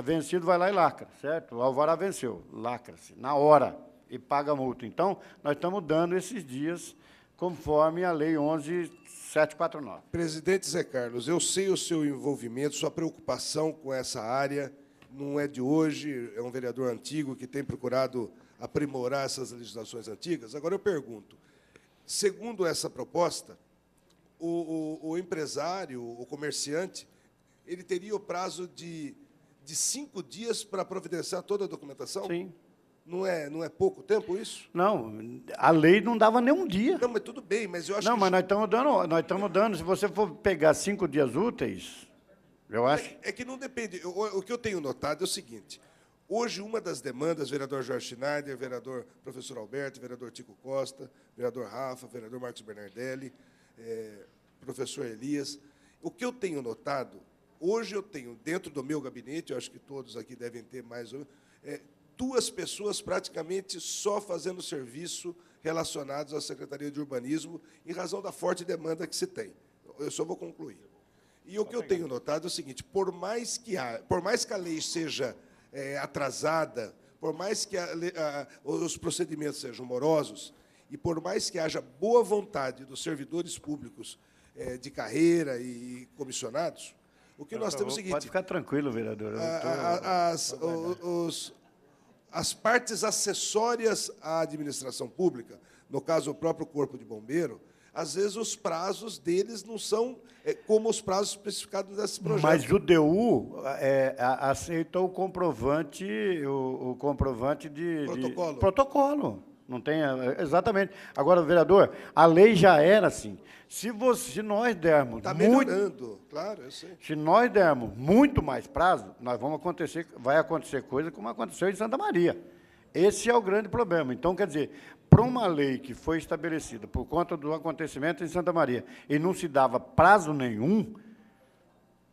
vencido, vai lá e lacra, certo? O alvará venceu, lacra-se na hora e paga a multa. Então, nós estamos dando esses dias conforme a Lei 11.749. Presidente Zé Carlos, eu sei o seu envolvimento, sua preocupação com essa área, não é de hoje, é um vereador antigo que tem procurado aprimorar essas legislações antigas. Agora, eu pergunto, segundo essa proposta, o empresário, o comerciante, ele teria o prazo de 5 dias para providenciar toda a documentação? Sim. Não é pouco tempo isso? Não, a lei não dava nem um dia. Não, mas tudo bem, mas eu acho não, que... mas nós estamos dando, se você for pegar 5 dias úteis, eu acho... É que não depende. O que eu tenho notado é o seguinte: hoje, uma das demandas, vereador Jorge Schneider, vereador professor Alberto, vereador Tico Costa, vereador Rafa, vereador Marcos Bernardelli, professor Elias, o que eu tenho notado, hoje eu tenho, dentro do meu gabinete, eu acho que todos aqui devem ter mais ou menos, 2 pessoas praticamente só fazendo serviço relacionados à Secretaria de Urbanismo, em razão da forte demanda que se tem. Eu só vou concluir. E o que eu tenho notado é o seguinte: por mais que a lei seja atrasada, por mais que os procedimentos sejam morosos, e por mais que haja boa vontade dos servidores públicos de carreira e comissionados, o que nós temos é o seguinte... Pode ficar tranquilo, vereador. As partes acessórias à administração pública, no caso, o próprio Corpo de Bombeiro, às vezes os prazos deles não são como os prazos especificados nesse projeto. Mas o DU aceitou o comprovante, o comprovante de protocolo. Não tem, exatamente. Agora, vereador, a lei já era assim. Se nós dermos está melhorando, claro, eu sei. Se nós dermos muito mais prazo, vai acontecer coisa como aconteceu em Santa Maria. Esse é o grande problema. Então, quer dizer, para uma lei que foi estabelecida por conta do acontecimento em Santa Maria e não se dava prazo nenhum,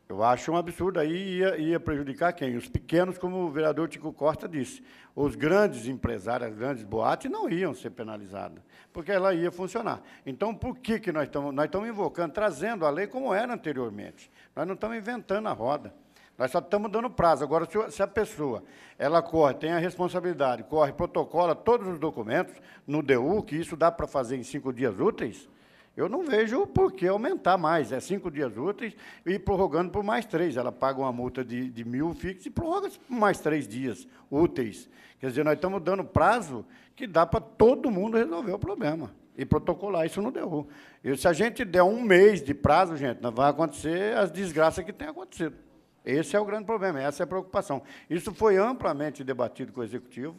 eu acho um absurdo. Aí ia prejudicar quem? Os pequenos, como o vereador Tico Costa disse. Os grandes empresários, as grandes boates, não iam ser penalizadas, porque ela ia funcionar. Então, por que nós estamos invocando, trazendo a lei como era anteriormente? Nós não estamos inventando a roda. Nós só estamos dando prazo. Agora, se a pessoa ela tem a responsabilidade, protocola todos os documentos no DU, que isso dá para fazer em 5 dias úteis, eu não vejo por que aumentar mais. É 5 dias úteis e prorrogando por mais 3. Ela paga uma multa de 1.000 fixo e prorroga por mais 3 dias úteis. Quer dizer, nós estamos dando prazo que dá para todo mundo resolver o problema e protocolar isso no DU. E se a gente der 1 mês de prazo, gente, não vai acontecer as desgraças que têm acontecido. Esse é o grande problema, essa é a preocupação. Isso foi amplamente debatido com o Executivo,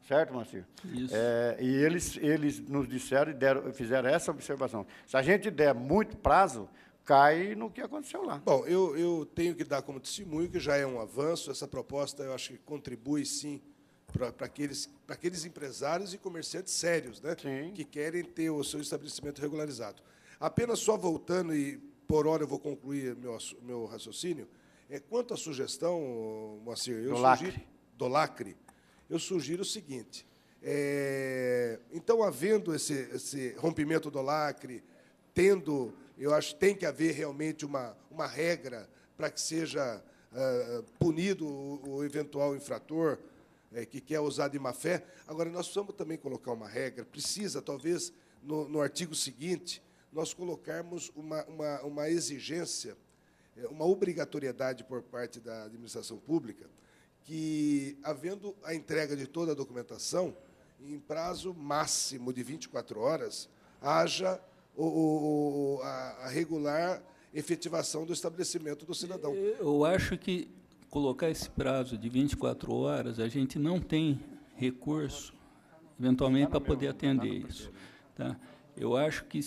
certo, Moacir? Isso. E eles nos disseram e fizeram essa observação. Se a gente der muito prazo, cai no que aconteceu lá. Bom, eu tenho que dar como testemunho que já é um avanço. Essa proposta, eu acho que contribui, sim, para aqueles empresários e comerciantes sérios, né, que querem ter o seu estabelecimento regularizado. Apenas só voltando, e por hora eu vou concluir meu raciocínio, quanto à sugestão, Moacir, do lacre, eu sugiro o seguinte, então, havendo esse rompimento do lacre, eu acho que tem que haver realmente uma regra para que seja punido o eventual infrator que quer usar de má-fé. Agora, nós precisamos também colocar uma regra, talvez, no artigo seguinte, nós colocarmos uma exigência, uma obrigatoriedade por parte da administração pública, que, havendo a entrega de toda a documentação, em prazo máximo de 24 horas, haja a regular efetivação do estabelecimento do cidadão. Eu acho que colocar esse prazo de 24 horas, a gente não tem recurso, eventualmente, para poder atender isso. Tá? Eu acho que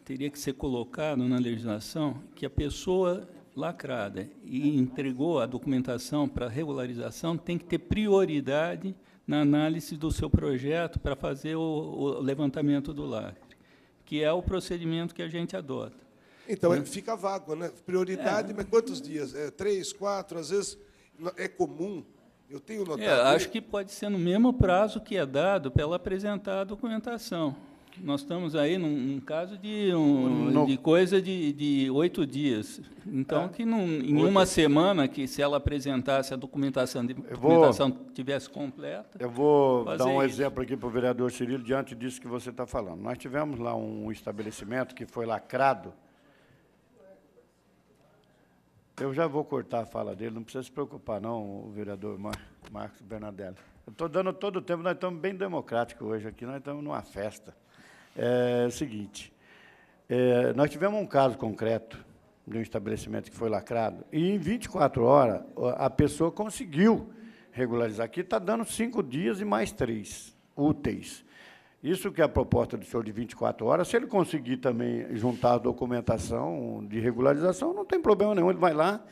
teria que ser colocado na legislação que a pessoa lacrada e entregou a documentação para regularização tem que ter prioridade na análise do seu projeto para fazer o levantamento do lacre, que é o procedimento que a gente adota. Então, fica vago, né? Prioridade, mas quantos dias? 3, 4, às vezes é comum. Eu tenho notado... acho que pode ser no mesmo prazo que é dado para ela apresentar a documentação. Nós estamos aí num caso de coisa de 8 dias. Então, que em uma semana, que se ela apresentasse a documentação tivesse completa... Eu vou dar um exemplo aqui para o vereador Cirilo, diante disso que você está falando. Nós tivemos lá um estabelecimento que foi lacrado. Eu já vou cortar a fala dele, não precisa se preocupar, não, o vereador Marcos Bernadelli. Eu estou dando todo o tempo, nós estamos bem democráticos hoje aqui, nós estamos numa festa. É o seguinte, nós tivemos um caso concreto de um estabelecimento que foi lacrado, e em 24 horas a pessoa conseguiu regularizar. Aqui está dando 5 dias e mais 3 úteis. Isso que é a proposta do senhor de 24 horas, se ele conseguir também juntar a documentação de regularização, não tem problema nenhum, ele vai lá,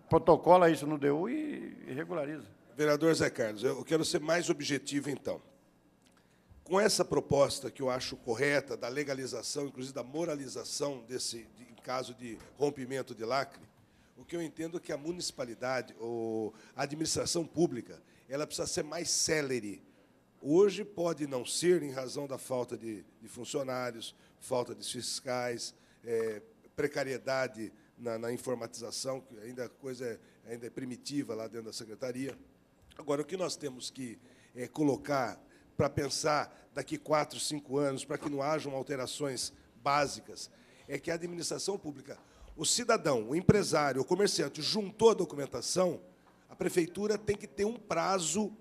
protocola isso no DU e regulariza. Vereador Zé Carlos, eu quero ser mais objetivo, então. Com essa proposta, que eu acho correta, da legalização, inclusive da moralização em caso de rompimento de lacre, o que eu entendo é que a municipalidade, ou a administração pública, ela precisa ser mais célere. Hoje pode não ser, em razão da falta de funcionários, falta de fiscais, precariedade na informatização, que ainda a coisa ainda é primitiva lá dentro da secretaria. Agora, o que nós temos que colocar para pensar daqui 4, 5 anos, para que não hajam alterações básicas, é que a administração pública, o cidadão, o empresário, o comerciante, juntou a documentação, a prefeitura tem que ter um prazo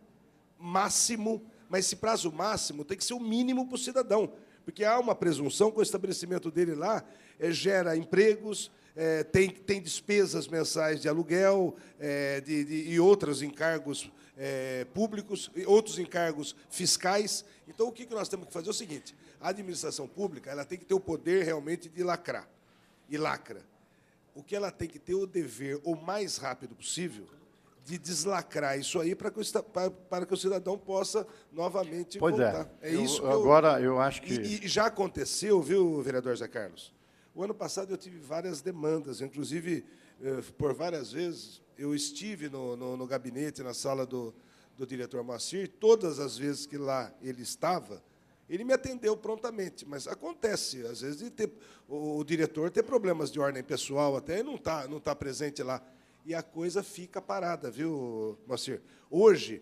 máximo, mas esse prazo máximo tem que ser o mínimo para o cidadão, porque há uma presunção que o estabelecimento dele lá gera empregos, tem despesas mensais de aluguel e outros encargos públicos, outros encargos fiscais. Então, o que nós temos que fazer é o seguinte: a administração pública ela tem que ter o poder realmente de lacrar, e lacra. O que ela tem que ter o dever, o mais rápido possível, de deslacrar isso aí para que o cidadão possa novamente voltar. Isso agora, eu acho que... E já aconteceu, viu, vereador Zé Carlos? O ano passado eu tive várias demandas, inclusive, por várias vezes, eu estive no gabinete, na sala do diretor Moacir, todas as vezes que lá ele estava, ele me atendeu prontamente, mas acontece, às vezes, de o diretor ter problemas de ordem pessoal, até não tá presente lá, e a coisa fica parada, viu, Moacir? Hoje,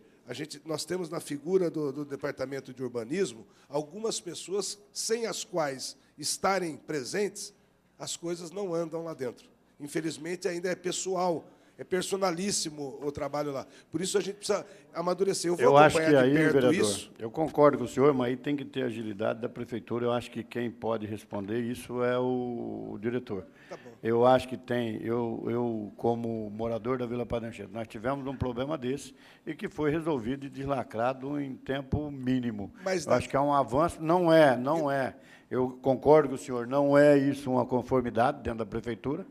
nós temos na figura do Departamento de Urbanismo algumas pessoas sem as quais estarem presentes, as coisas não andam lá dentro. Infelizmente, ainda é pessoal, é personalíssimo o trabalho lá. Por isso, a gente precisa amadurecer. Eu vou acho que acompanhar de aí, perto vereador, isso. eu concordo com o senhor, mas aí tem que ter agilidade da prefeitura. Eu acho que quem pode responder isso é o diretor. Tá bom. Eu acho que tem. Eu, como morador da Vila Padre Anchieta, nós tivemos um problema desse e que foi resolvido e deslacrado em tempo mínimo. Mas eu acho que é um avanço. Não é. Eu concordo com o senhor, não é isso uma conformidade dentro da prefeitura,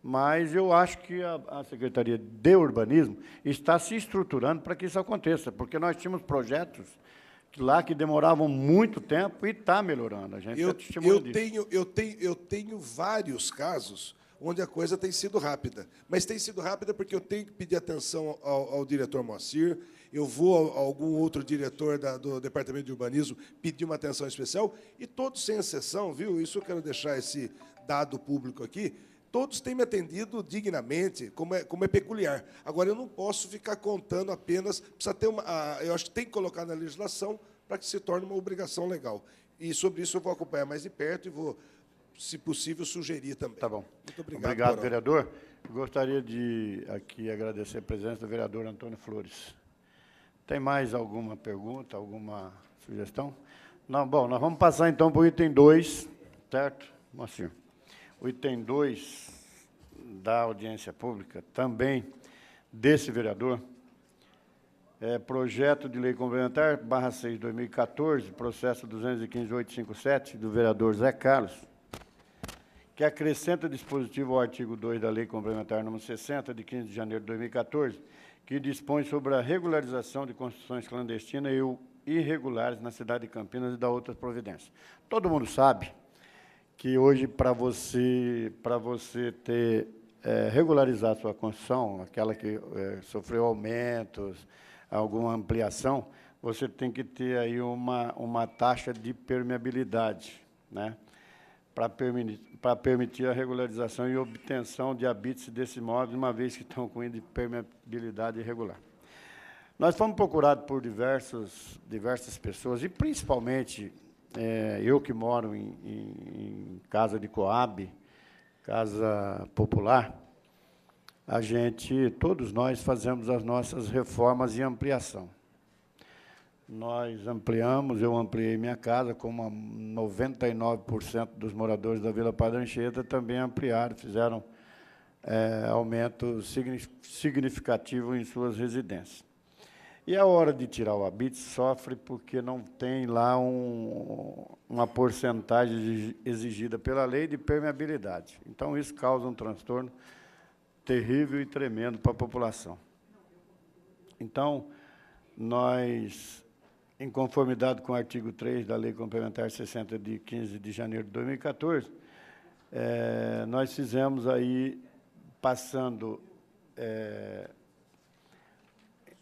mas eu acho que a Secretaria de Urbanismo está se estruturando para que isso aconteça, porque nós tínhamos projetos lá que demoravam muito tempo e está melhorando. A gente é testemunha disso. Eu tenho vários casos onde a coisa tem sido rápida, mas tem sido rápida porque eu tenho que pedir atenção ao diretor Moacir, eu vou a algum outro diretor do Departamento de Urbanismo pedir uma atenção especial, e todos, sem exceção, viu? Isso eu quero deixar esse dado público aqui, todos têm me atendido dignamente, como é peculiar. Agora, eu não posso ficar contando apenas, precisa ter eu acho que tem que colocar na legislação para que se torne uma obrigação legal. E sobre isso eu vou acompanhar mais de perto e vou, se possível, sugerir também. Tá bom. Muito obrigado. Obrigado, vereador. Eu gostaria de aqui agradecer a presença do vereador Antônio Flores. Tem mais alguma pergunta, alguma sugestão? Não, bom, nós vamos passar então para o item 2, certo, Moacir? O item 2 da audiência pública, também desse vereador, é projeto de lei complementar, /6/2014, processo 215.857, do vereador Zé Carlos, que acrescenta dispositivo ao artigo 2 da lei complementar número 60, de 15 de janeiro de 2014, que dispõe sobre a regularização de construções clandestinas e irregulares na cidade de Campinas e da outras providências. Todo mundo sabe que hoje, para você regularizar a sua construção, aquela que sofreu aumentos, alguma ampliação, você tem que ter aí uma taxa de permeabilidade, né, para permitir a regularização e obtenção de habites desse imóvel, uma vez que estão com índice de permeabilidade irregular. Nós fomos procurados por diversas pessoas, e principalmente eu que moro em casa de Coab, casa popular, todos nós fazemos as nossas reformas e ampliação. Nós ampliamos, eu ampliei minha casa, como 99% dos moradores da Vila Padre Anchieta também ampliaram, fizeram aumento significativo em suas residências. E a hora de tirar o habite sofre porque não tem lá uma porcentagem exigida pela lei de permeabilidade. Então, isso causa um transtorno terrível e tremendo para a população. Então, nós, em conformidade com o artigo 3 da Lei Complementar 60, de 15 de janeiro de 2014, nós fizemos aí, passando...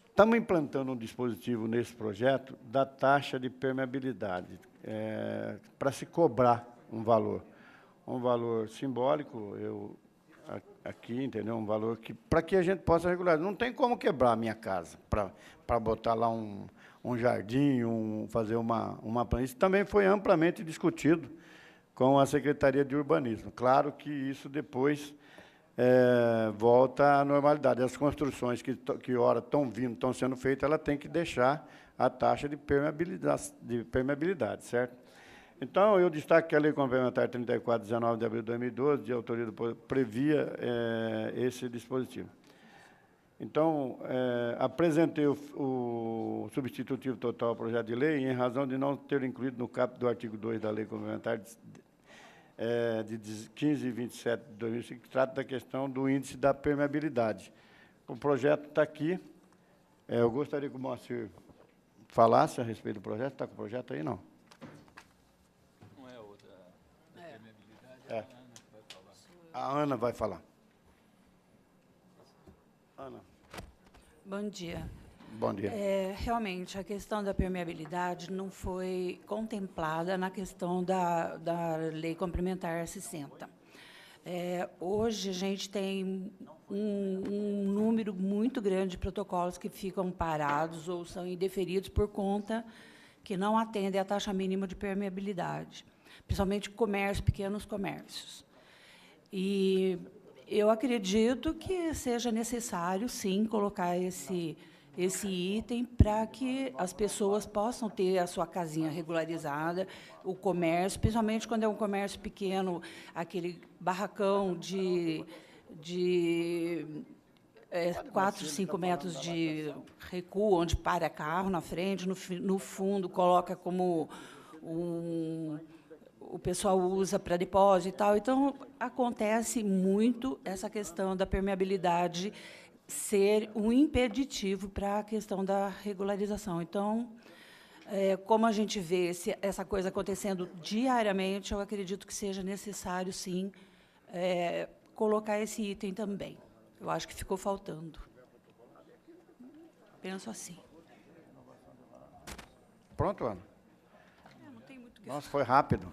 Estamos implantando um dispositivo nesse projeto da taxa de permeabilidade, para se cobrar um valor simbólico, aqui, entendeu? Um valor para que a gente possa regularizar. Não tem como quebrar a minha casa, para botar lá um jardim, fazer uma planície. Também foi amplamente discutido com a Secretaria de Urbanismo. Claro que isso depois volta à normalidade. As construções que ora estão vindo, estão sendo feitas, ela tem que deixar a taxa de permeabilidade, certo? Então, eu destaco que a Lei Complementar 34/19 de abril de 2012, de autoria do poder, previa esse dispositivo. Então, apresentei o substitutivo total ao projeto de lei, em razão de não ter incluído no caput do artigo 2 da Lei Complementar de 15/27 de 2005, que trata da questão do índice da permeabilidade. O projeto está aqui. Eu gostaria que o Moacir falasse a respeito do projeto. Está com o projeto aí, não? Não é o da permeabilidade, É. A Ana vai falar. A Ana vai falar. Ana. Bom dia. Bom dia. Realmente, a questão da permeabilidade não foi contemplada na questão da Lei Complementar 60. Hoje, a gente tem um número muito grande de protocolos que ficam parados ou são indeferidos por conta que não atendem à taxa mínima de permeabilidade, principalmente comércio, pequenos comércios. E eu acredito que seja necessário, sim, colocar esse item para que as pessoas possam ter a sua casinha regularizada, o comércio, principalmente quando é um comércio pequeno, aquele barracão de 4, 5 metros de recuo, onde para carro na frente, no fundo coloca como o pessoal usa para depósito e tal. Então, acontece muito essa questão da permeabilidade ser um impeditivo para a questão da regularização. Então, como a gente vê essa coisa acontecendo diariamente, eu acredito que seja necessário, sim, colocar esse item também. Eu acho que ficou faltando. Penso assim. Pronto, Ana? Não tem muito o que Nossa, foi rápido.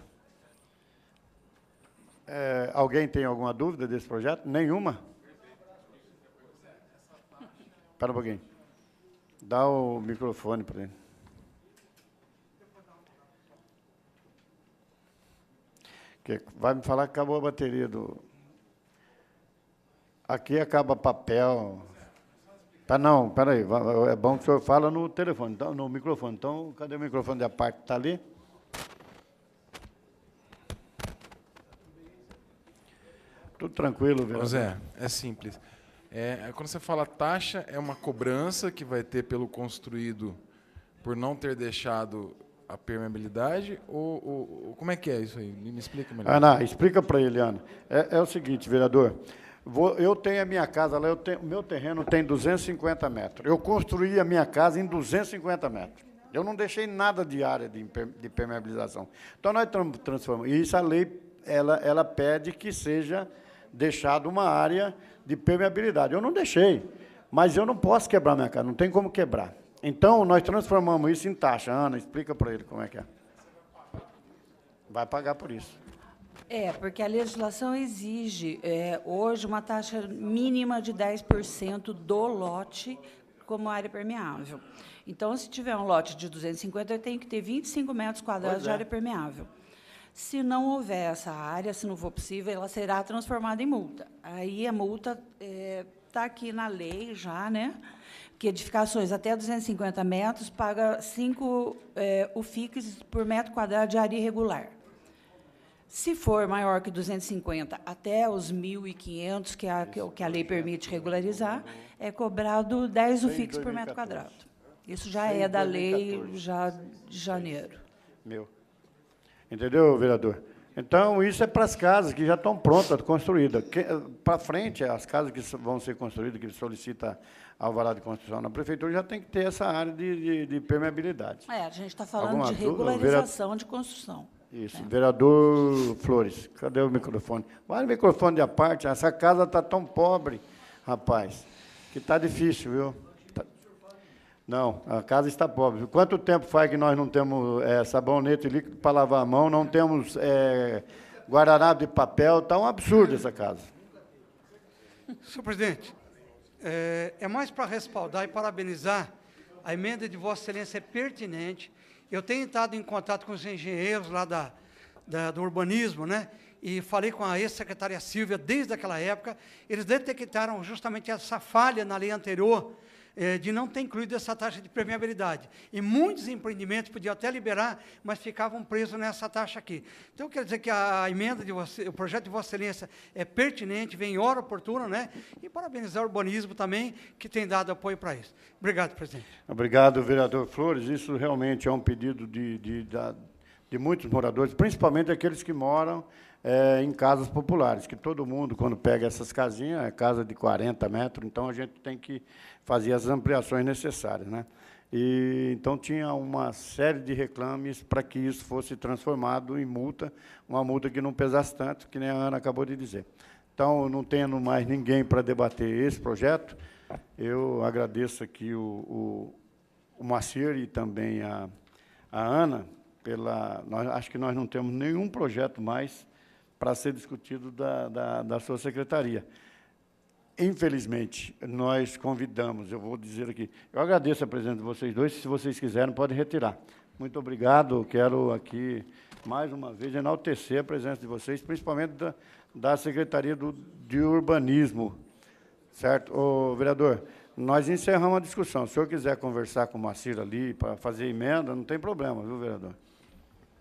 Alguém tem alguma dúvida desse projeto? Nenhuma? Espera um pouquinho. Dá o microfone para ele. Vai me falar que acabou a bateria do... Aqui acaba papel. Não, espera aí. É bom que o senhor fala no telefone, então, no microfone. Então, cadê o microfone da parte que está ali? Tudo tranquilo, vereador. Zé, é simples. Quando você fala taxa, é uma cobrança que vai ter pelo construído por não ter deixado a permeabilidade? Ou como é que é isso aí? Me explica melhor. Ana, explica para ele, Ana. É o seguinte, vereador. Eu tenho a minha casa lá, o meu terreno tem 250 metros. Eu construí a minha casa em 250 metros. Eu não deixei nada de área de permeabilização. Então, nós transformamos. E isso a lei ela pede que seja deixado uma área de permeabilidade. Eu não deixei, mas eu não posso quebrar minha casa, não tem como quebrar. Então, nós transformamos isso em taxa. Ana, explica para ele como é que é. Vai pagar por isso. Porque a legislação exige, hoje, uma taxa mínima de 10% do lote como área permeável. Então, se tiver um lote de 250, eu tenho que ter 25 metros quadrados de área permeável. Se não houver essa área, se não for possível, ela será transformada em multa. Aí a multa está aqui na lei já, né? Que edificações até 250 metros paga 5 UFICs por metro quadrado de área irregular. Se for maior que 250 até os 1.500, que a lei permite regularizar, é cobrado 10 UFICs por metro quadrado. Isso já é da lei já de janeiro. Entendeu, vereador? Então, isso é para as casas que já estão prontas, construídas. Para frente, as casas que vão ser construídas, que solicita alvará de construção na prefeitura, já tem que ter essa área de permeabilidade. A gente está falando de regularização de construção. Isso, vereador Flores, cadê o microfone? Vai no microfone à parte, essa casa está tão pobre, rapaz, que está difícil, viu? Não, a casa está pobre. Quanto tempo faz que nós não temos sabonete líquido para lavar a mão, não temos guardanapo de papel, está um absurdo essa casa. Senhor presidente, é mais para respaldar e parabenizar. A emenda de Vossa Excelência é pertinente. Eu tenho entrado em contato com os engenheiros lá do urbanismo, né? E falei com a ex-secretária Silvia desde aquela época, eles detectaram justamente essa falha na lei anterior, de não ter incluído essa taxa de permeabilidade. E muitos empreendimentos podiam até liberar, mas ficavam presos nessa taxa aqui. Então, quer dizer que a emenda de o projeto de Vossa Excelência é pertinente, vem em hora oportuna, né? E parabenizar o urbanismo também, que tem dado apoio para isso. Obrigado, presidente. Obrigado, vereador Flores. Isso realmente é um pedido de muitos moradores, principalmente aqueles que moram em casas populares, que todo mundo, quando pega essas casinhas, é casa de 40 metros, então a gente tem que fazer as ampliações necessárias, né? E, então, tinha uma série de reclames para que isso fosse transformado em multa, uma multa que não pesasse tanto, que nem a Ana acabou de dizer. Então, não tendo mais ninguém para debater esse projeto, eu agradeço aqui o Moacir e também a Ana, acho que nós não temos nenhum projeto mais para ser discutido da sua secretaria. Infelizmente, nós convidamos, eu vou dizer aqui, eu agradeço a presença de vocês dois, se vocês quiserem, podem retirar. Muito obrigado, quero aqui, mais uma vez, enaltecer a presença de vocês, principalmente da Secretaria de Urbanismo, certo? Ô, vereador, nós encerramos a discussão. Se o senhor quiser conversar com o Moacir ali, para fazer emenda, não tem problema, viu, vereador?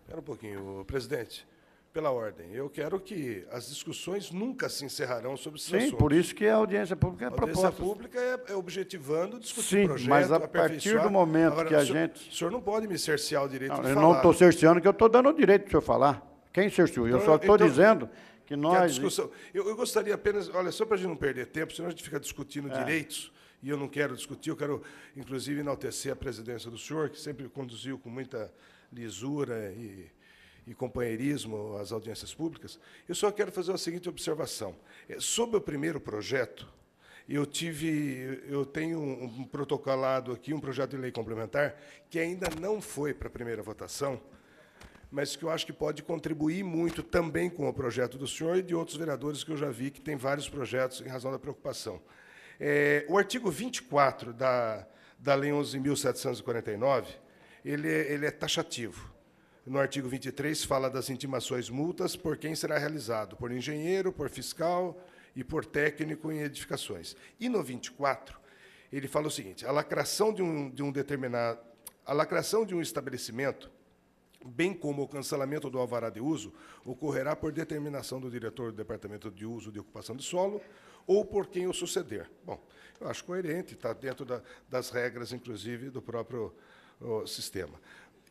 Espera um pouquinho, presidente. Pela ordem, eu quero que as discussões nunca se encerrarão sobre esses assuntos. Sim, por isso que a audiência pública é proposta. A audiência pública é objetivando, discutir Sim, o projeto, mas a partir do momento Agora, que a gente... O senhor não pode me cercear o direito de falar. Eu não estou cerceando, que eu estou dando o direito do senhor falar. Quem cerceou? Eu só estou dizendo que nós... Que a discussão... eu gostaria apenas... Olha, só para a gente não perder tempo, senão a gente fica discutindo direitos, e eu não quero discutir, eu quero, inclusive, enaltecer a presidência do senhor, que sempre conduziu com muita lisura e companheirismo às audiências públicas. Eu só quero fazer a seguinte observação. Sobre o primeiro projeto, eu tenho um protocolado aqui, um projeto de lei complementar, que ainda não foi para a primeira votação, mas que eu acho que pode contribuir muito também com o projeto do senhor e de outros vereadores que eu já vi que tem vários projetos em razão da preocupação. O artigo 24 da Lei 11.749, ele é taxativo. No artigo 23, fala das intimações multas por quem será realizado, por engenheiro, por fiscal e por técnico em edificações. E no 24, ele fala o seguinte: a lacração de um estabelecimento, bem como o cancelamento do alvará de uso, ocorrerá por determinação do diretor do Departamento de Uso de Ocupação de Solo ou por quem o suceder. Bom, eu acho coerente, está dentro das regras, inclusive, do próprio sistema.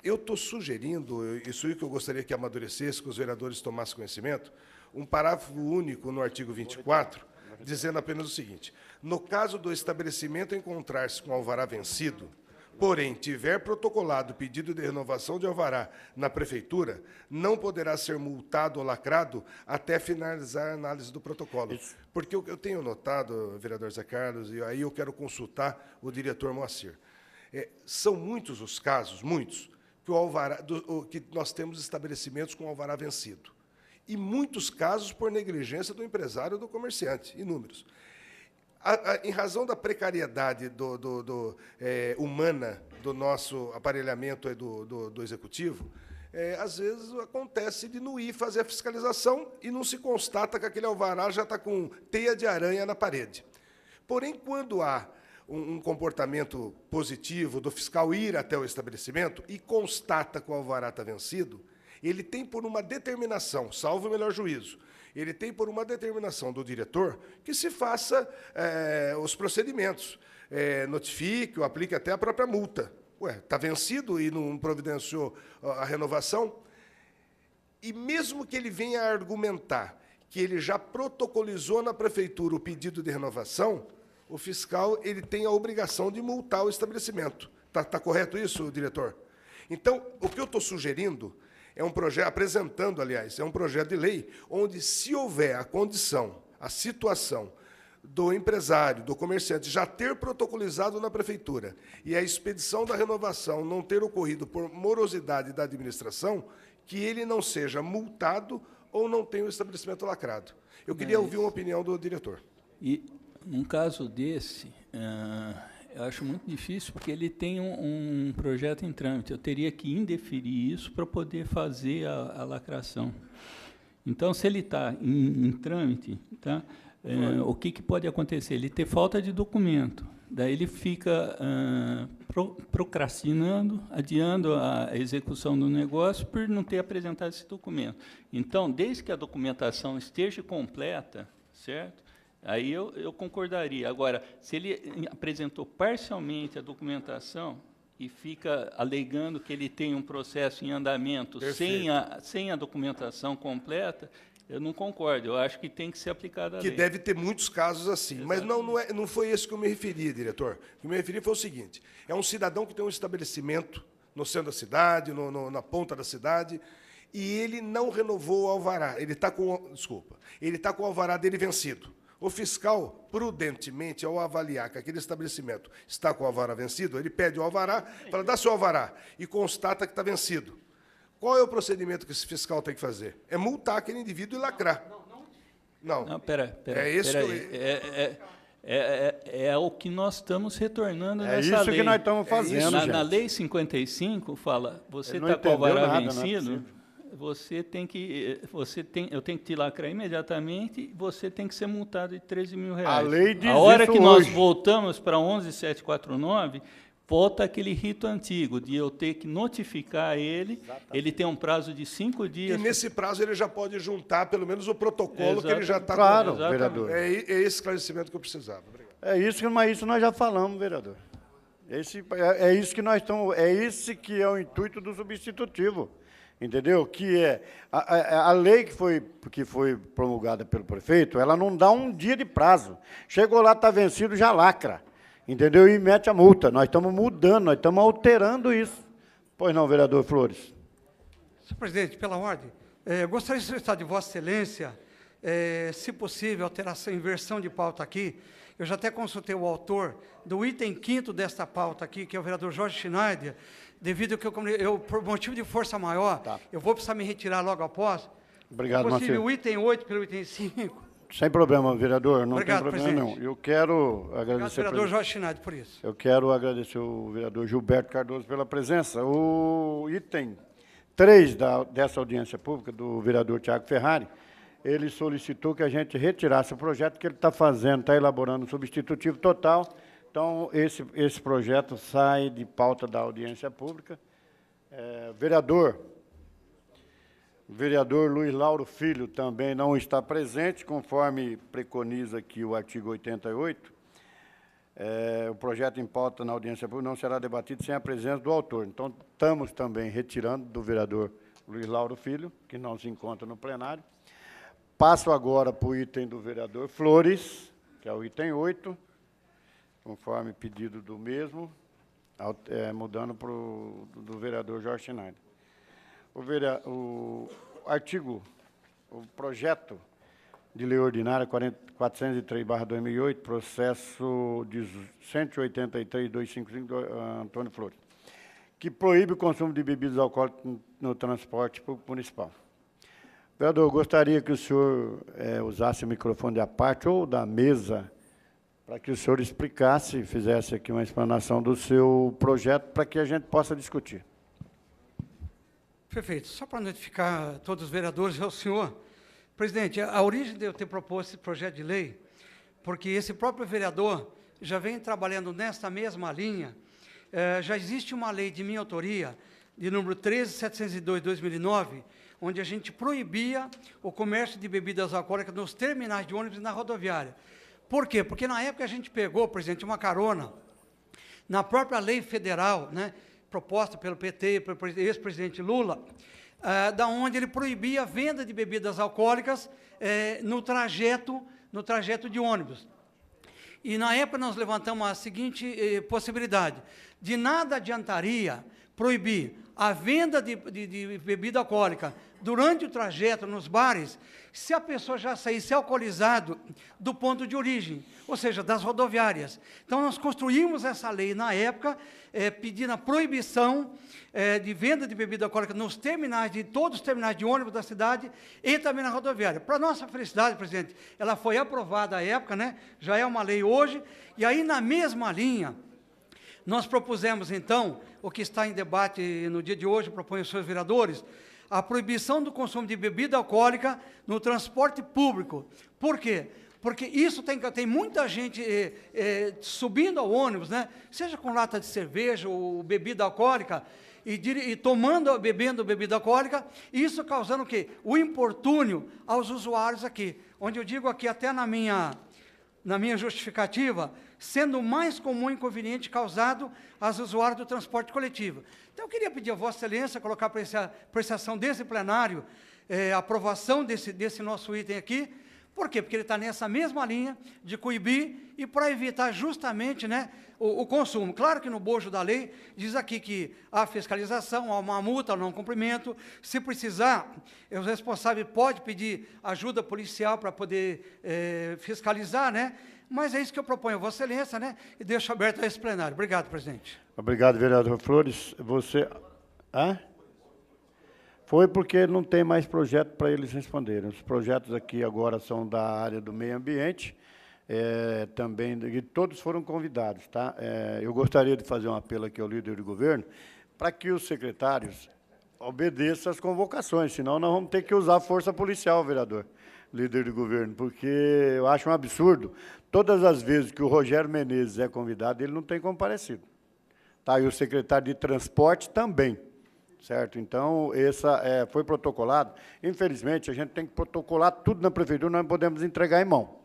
Eu estou sugerindo, isso aí que eu gostaria que amadurecesse, que os vereadores tomassem conhecimento, um parágrafo único no artigo 24, dizendo apenas o seguinte: no caso do estabelecimento encontrar-se com alvará vencido, porém tiver protocolado pedido de renovação de alvará na prefeitura, não poderá ser multado ou lacrado até finalizar a análise do protocolo. Porque eu tenho notado, vereador Zé Carlos, e aí eu quero consultar o diretor Moacir, são muitos os casos, muitos, que nós temos estabelecimentos com alvará vencido. E muitos casos por negligência do empresário ou do comerciante, inúmeros. Em razão da precariedade humana do nosso aparelhamento do executivo, às vezes acontece de não ir fazer a fiscalização e não se constata que aquele alvará já está com teia de aranha na parede. Porém, quando há um comportamento positivo do fiscal ir até o estabelecimento e constata que o alvará está vencido, ele tem por uma determinação, salvo o melhor juízo, ele tem por uma determinação do diretor que se faça os procedimentos, notifique ou aplique até a própria multa. Está vencido e não providenciou a renovação? E mesmo que ele venha a argumentar que ele já protocolizou na prefeitura o pedido de renovação, o fiscal ele tem a obrigação de multar o estabelecimento. Está correto isso, diretor? Então, o que eu estou sugerindo é um projeto, apresentando, aliás, é um projeto de lei onde, se houver a condição, a situação do empresário, do comerciante, já ter protocolizado na prefeitura e a expedição da renovação não ter ocorrido por morosidade da administração, que ele não seja multado ou não tenha o estabelecimento lacrado. Eu queria ouvir uma opinião do diretor. E, num caso desse, Eu acho muito difícil, porque ele tem um projeto em trâmite. Eu teria que indeferir isso para poder fazer a lacração. Então, se ele está em trâmite, tá, o que pode acontecer? Ele ter falta de documento. Daí ele fica procrastinando, adiando a execução do negócio por não ter apresentado esse documento. Então, desde que a documentação esteja completa, certo? Aí eu concordaria. Agora, se ele apresentou parcialmente a documentação e fica alegando que ele tem um processo em andamento sem a documentação completa, eu não concordo. Eu acho que tem que ser aplicada a lei. Que deve ter muitos casos assim. Exatamente. Mas não foi esse que eu me referi, diretor. O que eu me referi foi o seguinte: é um cidadão que tem um estabelecimento no centro da cidade, na ponta da cidade, e ele não renovou o alvará. Ele está com, ele está com o alvará dele vencido. O fiscal, prudentemente, ao avaliar que aquele estabelecimento está com o alvará vencido, ele pede o alvará, fala, dá seu alvará, e constata que está vencido. Qual é o procedimento que esse fiscal tem que fazer? É multar aquele indivíduo e lacrar. Não. Não, pera. É o que nós estamos retornando nessa lei. É isso que nós estamos fazendo, na Lei 55, fala, você está com o alvará vencido, eu tenho que te lacrar imediatamente e você tem que ser multado de R$13 mil. A lei diz a hora isso que nós hoje. voltamos para 11.749, volta aquele rito antigo de eu ter que notificar ele. Exatamente. Ele tem um prazo de 5 dias. E nesse prazo ele já pode juntar pelo menos o protocolo. Exatamente. Que ele já está... Claro, vereador. É esse esclarecimento que eu precisava. Obrigado. É isso, mas isso nós já falamos, vereador. É isso que nós estamos... É esse que é o intuito do substitutivo. Entendeu? Que é a lei que foi promulgada pelo prefeito, ela não dá um dia de prazo. Chegou lá, está vencido, já lacra. Entendeu? E mete a multa. Nós estamos mudando, nós estamos alterando isso. Pois não, vereador Flores. Senhor presidente, pela ordem, eu gostaria de solicitar de Vossa Excelência, se possível, alteração, inversão de pauta aqui. Eu já até consultei o autor do item 5º desta pauta aqui, que é o vereador Jorge Schneider, devido que por motivo de força maior, eu vou precisar me retirar logo após. Obrigado, Marcelo. Se possível, Marcelo. o item 8 pelo item 5. Sem problema, vereador, não Obrigado, tem problema presidente. não. Eu quero agradecer... Obrigado, vereador Jorge Schneider, por isso. Eu quero agradecer o vereador Gilberto Cardoso pela presença. O item 3 dessa audiência pública, do vereador Tiago Ferrari, ele solicitou que a gente retirasse o projeto que ele está fazendo, está elaborando um substitutivo total. Então, esse projeto sai de pauta da audiência pública. O vereador Luiz Lauro Filho também não está presente, conforme preconiza aqui o artigo 88. O projeto em pauta na audiência pública não será debatido sem a presença do autor. Então, estamos também retirando do vereador Luiz Lauro Filho, que não se encontra no plenário. Passo agora para o item do vereador Flores, que é o item 8, conforme pedido do mesmo, mudando para o do vereador Jorge Schneider. O projeto de lei ordinária 403/2008, processo de 183.255 do Antônio Flores, que proíbe o consumo de bebidas alcoólicas no transporte público municipal. Vereador, eu gostaria que o senhor usasse o microfone à parte ou da mesa para que o senhor explicasse, fizesse aqui uma explanação do seu projeto para que a gente possa discutir. Perfeito. Só para notificar todos os vereadores e ao senhor, presidente, a origem de eu ter proposto esse projeto de lei, porque esse próprio vereador já vem trabalhando nesta mesma linha. Já existe uma lei de minha autoria, de número 13.702/2009, onde a gente proibia o comércio de bebidas alcoólicas nos terminais de ônibus e na rodoviária. Por quê? Porque na época a gente pegou, presidente, uma carona na própria lei federal, né, proposta pelo PT, pelo ex-presidente Lula, da onde ele proibia a venda de bebidas alcoólicas no trajeto de ônibus. E, na época, nós levantamos a seguinte possibilidade: de nada adiantaria proibir a venda de bebida alcoólica durante o trajeto nos bares, se a pessoa já saísse alcoolizado do ponto de origem, ou seja, das rodoviárias. Então, nós construímos essa lei na época, pedindo a proibição de venda de bebida alcoólica nos terminais, de todos os terminais de ônibus da cidade e também na rodoviária. Para nossa felicidade, presidente, ela foi aprovada à época, né? Já é uma lei hoje, e aí, na mesma linha, Nós propusemos, então, o que está em debate no dia de hoje, propõe os seus vereadores, a proibição do consumo de bebida alcoólica no transporte público. Por quê? Porque isso tem muita gente subindo ao ônibus, né? Seja com lata de cerveja ou bebida alcoólica, e bebendo bebida alcoólica, isso causando o quê? O importúnio aos usuários aqui, onde eu digo aqui até na minha justificativa, sendo o mais comum inconveniente causado aos usuários do transporte coletivo. Então, eu queria pedir a Vossa Excelência colocar para apreciação desse plenário a aprovação desse nosso item aqui. Por quê? Porque ele está nessa mesma linha de coibir e para evitar justamente, né, o consumo. Claro que no bojo da lei diz aqui que há fiscalização, há uma multa, não cumprimento. Se precisar, o responsável pode pedir ajuda policial para poder fiscalizar, né? Mas é isso que eu proponho a Vossa Excelência, né? E deixo aberto a esse plenário. Obrigado, presidente. Obrigado, vereador Flores. Você... Hã? Foi porque não tem mais projeto para eles responderem. Os projetos aqui agora são da área do meio ambiente, também, e todos foram convidados. Tá? Eu gostaria de fazer um apelo aqui ao líder do governo, para que os secretários obedeçam às convocações, senão nós vamos ter que usar força policial, vereador, líder do governo, porque eu acho um absurdo. Todas as vezes que o Rogério Menezes é convidado, ele não tem comparecido. Tá? E o secretário de transporte também. Certo? Então, foi protocolado. Infelizmente, a gente tem que protocolar tudo na prefeitura, nós não podemos entregar em mão.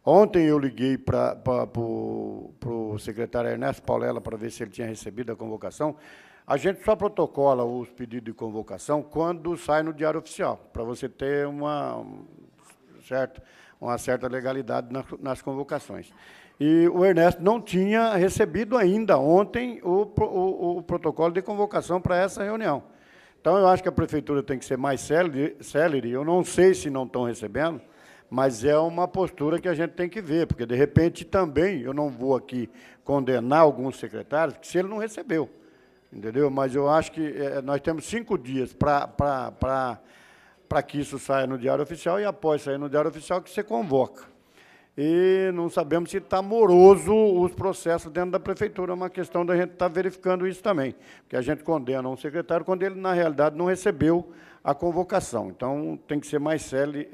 Ontem eu liguei para o secretário Ernesto Paulela para ver se ele tinha recebido a convocação. A gente só protocola os pedidos de convocação quando sai no Diário Oficial, para você ter uma certa legalidade nas convocações. E o Ernesto não tinha recebido ainda ontem o protocolo de convocação para essa reunião. Então, eu acho que a prefeitura tem que ser mais célere. Eu não sei se não estão recebendo, mas é uma postura que a gente tem que ver, porque, de repente, também, eu não vou aqui condenar alguns secretários, se ele não recebeu, entendeu? Mas eu acho que nós temos 5 dias para que isso saia no Diário Oficial, e após sair no Diário Oficial, que você convoca. E não sabemos se está moroso os processos dentro da prefeitura, é uma questão da gente estar verificando isso também, porque a gente condena um secretário quando ele, na realidade, não recebeu a convocação. Então, tem que ser mais sério,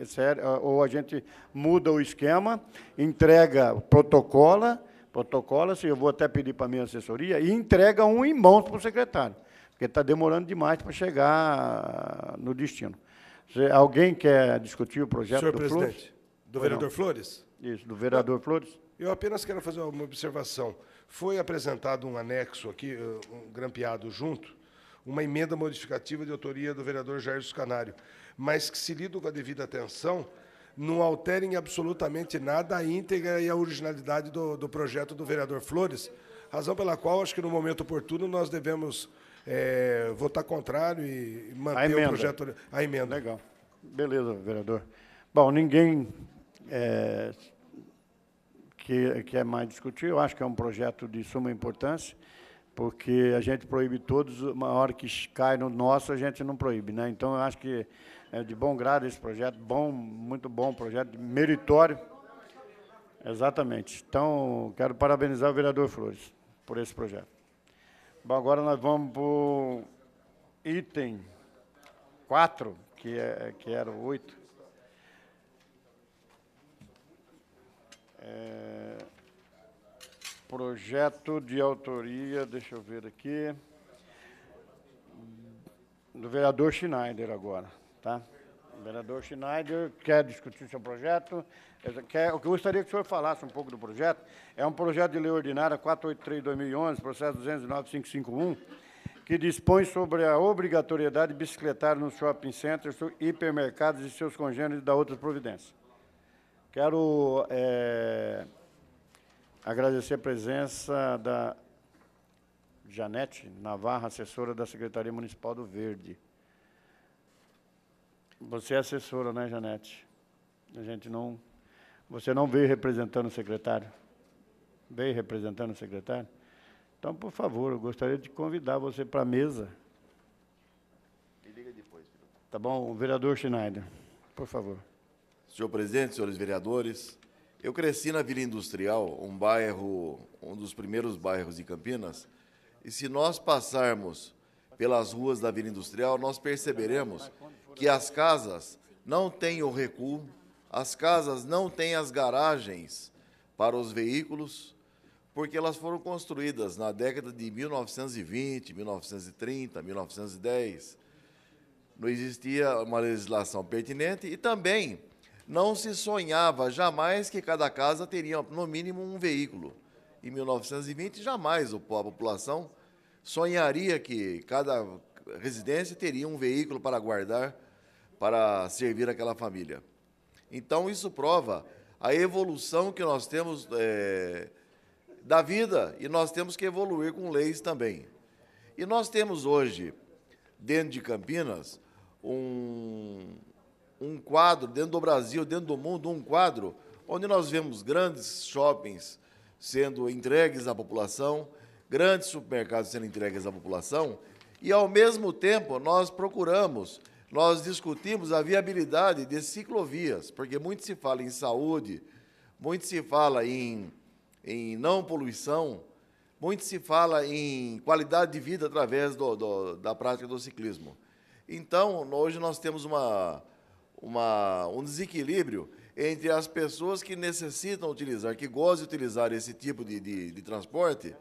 ou a gente muda o esquema, entrega, protocola-se, eu vou até pedir para a minha assessoria, e entrega um em mãos para o secretário, porque está demorando demais para chegar no destino. Alguém quer discutir o projeto do Flores? Senhor presidente, do vereador Flores? Isso, do vereador Flores. Eu apenas quero fazer uma observação. Foi apresentado um anexo aqui, grampeado junto, uma emenda modificativa de autoria do vereador Jair Canário, mas que, se lido com a devida atenção, não alterem absolutamente nada a íntegra e a originalidade do projeto do vereador Flores, razão pela qual, acho que, no momento oportuno, nós devemos votar contrário e manter o projeto, a emenda. Legal. Beleza, vereador. Bom, ninguém quer mais discutir. Eu acho que é um projeto de suma importância, porque a gente proíbe todos, uma hora que cai no nosso, a gente não proíbe, né? Então, eu acho que é de bom grado esse projeto, muito bom projeto, meritório. Exatamente. Então, quero parabenizar o vereador Flores por esse projeto. Bom, agora nós vamos para o item 4, que era o 8. Projeto de autoria, deixa eu ver aqui, do vereador Schneider agora, tá? O vereador Schneider quer discutir seu projeto. Eu gostaria que o senhor falasse um pouco do projeto. É um projeto de lei ordinária 483/2011, processo 209.551, que dispõe sobre a obrigatoriedade de bicicletário nos shopping centers, hipermercados e seus congêneres e da outras providências. Quero agradecer a presença da Janete Navarra, assessora da Secretaria Municipal do Verde. Você é assessora, né, Janete? Você não veio representando o secretário? Veio representando o secretário? Então, por favor, eu gostaria de convidar você para a mesa. Me liga depois. Tá bom? O vereador Schneider, por favor. Senhor presidente, senhores vereadores, Eu cresci na Vila Industrial, um dos primeiros bairros de Campinas, e se nós passarmos pelas ruas da Vila Industrial, nós perceberemos que as casas não têm o recuo, as casas não têm as garagens para os veículos, porque elas foram construídas na década de 1920, 1930, 1910. Não existia uma legislação pertinente e também não se sonhava jamais que cada casa teria, no mínimo, um veículo. Em 1920, jamais a população sonharia que cada residência teria um veículo para guardar, para servir aquela família. Então, isso prova a evolução que nós temos da vida, e nós temos que evoluir com leis também. E nós temos hoje, dentro de Campinas, um quadro, dentro do Brasil, dentro do mundo, um quadro onde nós vemos grandes shoppings sendo entregues à população, grandes supermercados sendo entregues à população, e, ao mesmo tempo, nós discutimos a viabilidade de ciclovias, porque muito se fala em saúde, muito se fala em não poluição, muito se fala em qualidade de vida através da prática do ciclismo. Então, hoje nós temos um desequilíbrio entre as pessoas que necessitam utilizar, que gostam de utilizar esse tipo de transporte,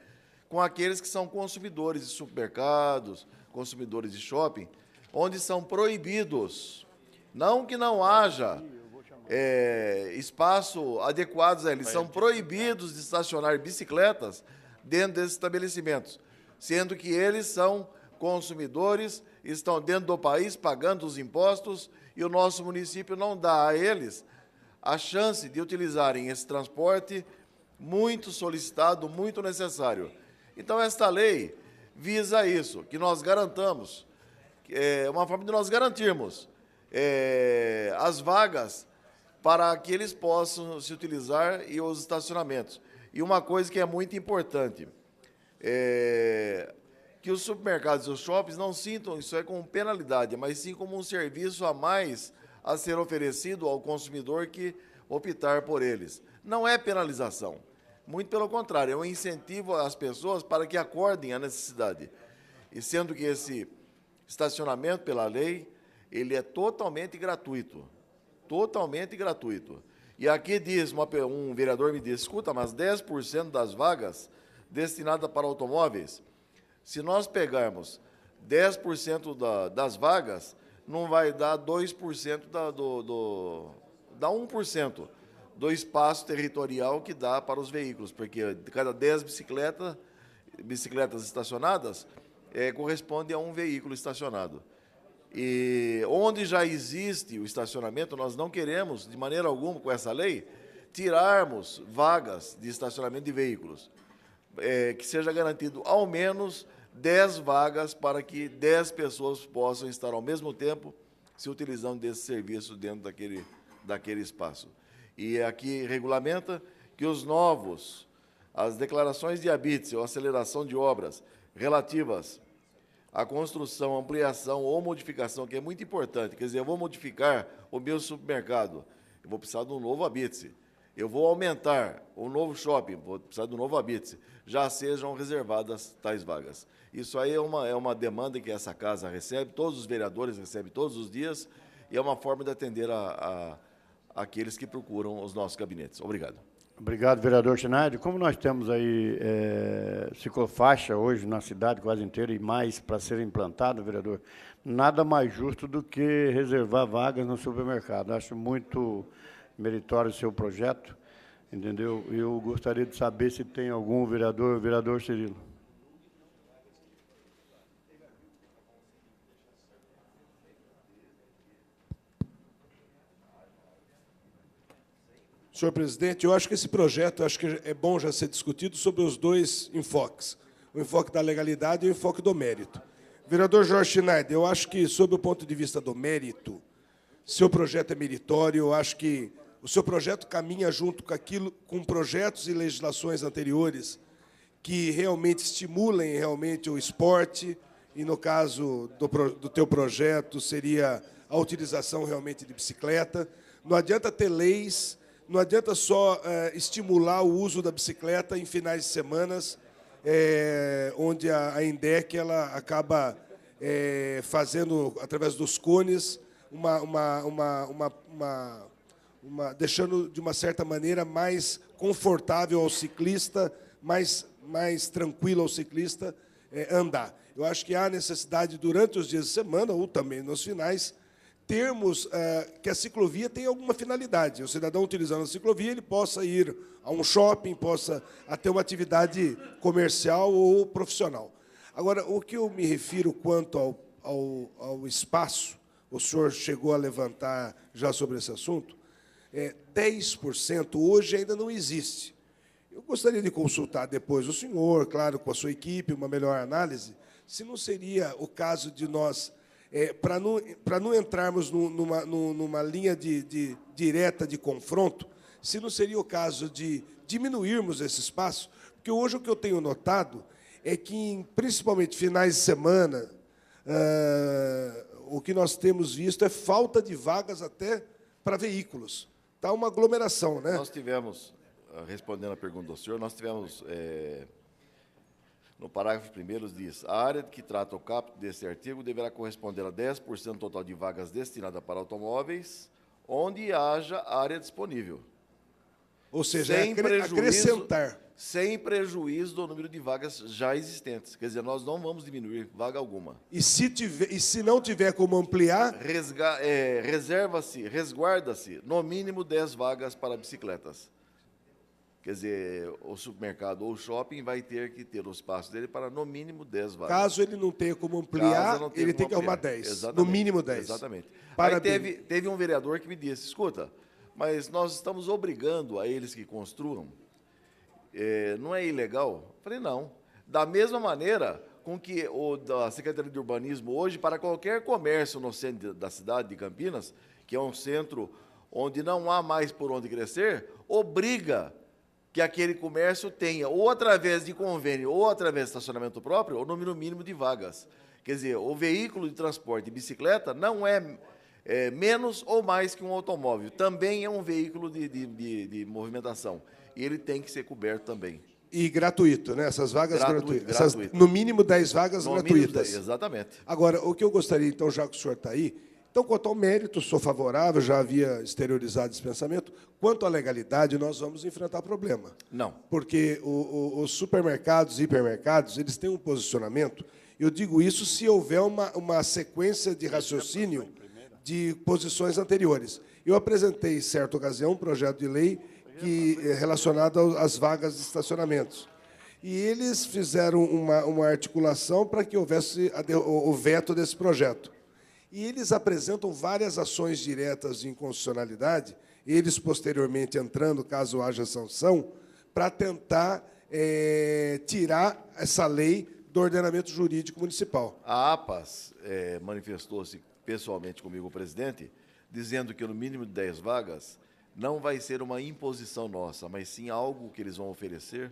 com aqueles que são consumidores de supermercados, consumidores de shopping, onde são proibidos, não que não haja espaço adequados a eles, são proibidos de estacionar bicicletas dentro desses estabelecimentos, sendo que eles são consumidores, estão dentro do país pagando os impostos, e o nosso município não dá a eles a chance de utilizarem esse transporte muito solicitado, muito necessário. Então, esta lei visa isso, que nós garantamos, uma forma de nós garantirmos as vagas para que eles possam se utilizar e os estacionamentos. E uma coisa que é muito importante, que os supermercados e os shoppings não sintam isso como penalidade, mas sim como um serviço a mais a ser oferecido ao consumidor que optar por eles. Não é penalização, muito pelo contrário, é um incentivo às pessoas para que acordem a necessidade. E sendo que esse estacionamento, pela lei, ele é totalmente gratuito. Totalmente gratuito. E aqui diz, um vereador me disse, escuta, mas 10% das vagas destinadas para automóveis, se nós pegarmos 10% das vagas, não vai dar 2% dá 1% do espaço territorial que dá para os veículos, porque de cada 10 bicicletas estacionadas, corresponde a um veículo estacionado. E onde já existe o estacionamento, nós não queremos, de maneira alguma, com essa lei, tirarmos vagas de estacionamento de veículos. Que seja garantido ao menos 10 vagas para que 10 pessoas possam estar ao mesmo tempo se utilizando desse serviço dentro daquele espaço. E aqui regulamenta que as declarações de habite ou aceleração de obras relativas à construção, ampliação ou modificação, que é muito importante, quer dizer, eu vou modificar o meu supermercado, eu vou precisar de um novo habite. Eu vou aumentar um novo shopping, vou precisar de um novo habite, já sejam reservadas tais vagas. Isso aí é uma demanda que essa casa recebe, todos os vereadores recebem todos os dias, e é uma forma de atender aqueles que procuram os nossos gabinetes. Obrigado. Obrigado, vereador Schneider. Como nós temos aí ciclofaixa hoje na cidade quase inteira e mais para ser implantado, vereador, nada mais justo do que reservar vagas no supermercado. Acho muito meritório o seu projeto, entendeu? Eu gostaria de saber se tem algum vereador Cirilo. Senhor presidente, eu acho que esse projeto é bom já ser discutido sobre os dois enfoques, o enfoque da legalidade e o enfoque do mérito. Vereador Jorge Schneider, eu acho que, sob o ponto de vista do mérito, seu projeto é meritório, eu acho que o seu projeto caminha junto com projetos e legislações anteriores que realmente estimulem o esporte, e, no caso do teu projeto, seria a utilização realmente de bicicleta. Não adianta ter leis não adianta só estimular o uso da bicicleta em finais de semanas, onde a INDEC ela acaba fazendo, através dos cones, deixando, de uma certa maneira, mais confortável ao ciclista, mais tranquilo ao ciclista andar. Eu acho que há necessidade, durante os dias de semana, ou também nos finais, termos que a ciclovia tenha alguma finalidade. O cidadão, utilizando a ciclovia, ele possa ir a um shopping, possa ter uma atividade comercial ou profissional. Agora, o que eu me refiro quanto ao espaço, o senhor chegou a levantar já sobre esse assunto, 10% hoje ainda não existe. Eu gostaria de consultar depois o senhor, claro, com a sua equipe, uma melhor análise, se não seria o caso de nós, para não entrarmos numa linha direta de confronto, se não seria o caso de diminuirmos esse espaço, porque hoje o que eu tenho notado é que, principalmente finais de semana, o que nós temos visto é falta de vagas até para veículos. Está uma aglomeração, né? Nós tivemos, respondendo à pergunta do senhor, nós tivemos, no parágrafo 1º, diz: a área que trata o caput deste artigo deverá corresponder a 10% do total de vagas destinadas para automóveis, onde haja área disponível. Ou seja, acrescentar. Sem prejuízo do número de vagas já existentes. Quer dizer, nós não vamos diminuir vaga alguma. E se não tiver como ampliar? Resguarda-se, no mínimo, 10 vagas para bicicletas. Quer dizer, o supermercado ou o shopping vai ter que ter o espaço dele para, no mínimo, 10 vagas. Caso ele não tenha como ampliar, ele tem que arrumar 10. Exatamente, no mínimo 10. Exatamente. Parabéns. Aí teve um vereador que me disse: escuta, mas nós estamos obrigando a eles que construam, não é ilegal? Falei, não. Da mesma maneira com que a Secretaria de Urbanismo hoje, para qualquer comércio no centro da cidade de Campinas, que é um centro onde não há mais por onde crescer, obriga que aquele comércio tenha, ou através de convênio, ou através de estacionamento próprio, o número mínimo de vagas. Quer dizer, o veículo de transporte de bicicleta não é menos ou mais que um automóvel. Também é um veículo de movimentação. E ele tem que ser coberto também. E gratuito, né? Essas vagas gratuitas. Gratuito. No mínimo 10 vagas gratuitas. Exatamente. Agora, o que eu gostaria, então, já que o senhor está aí, então, quanto ao mérito, sou favorável, já havia exteriorizado esse pensamento. Quanto à legalidade, nós vamos enfrentar problema. Não. Porque os supermercados e hipermercados, eles têm um posicionamento. Eu digo isso se houver uma sequência de raciocínio de posições anteriores. Eu apresentei, em certa ocasião, um projeto de lei relacionado às vagas de estacionamentos. E eles fizeram uma articulação para que houvesse o veto desse projeto. E eles apresentam várias ações diretas de inconstitucionalidade, eles posteriormente entrando, caso haja sanção, para tentar tirar essa lei do ordenamento jurídico municipal. A APAS manifestou-se pessoalmente comigo, o presidente, dizendo que no mínimo de 10 vagas não vai ser uma imposição nossa, mas sim algo que eles vão oferecer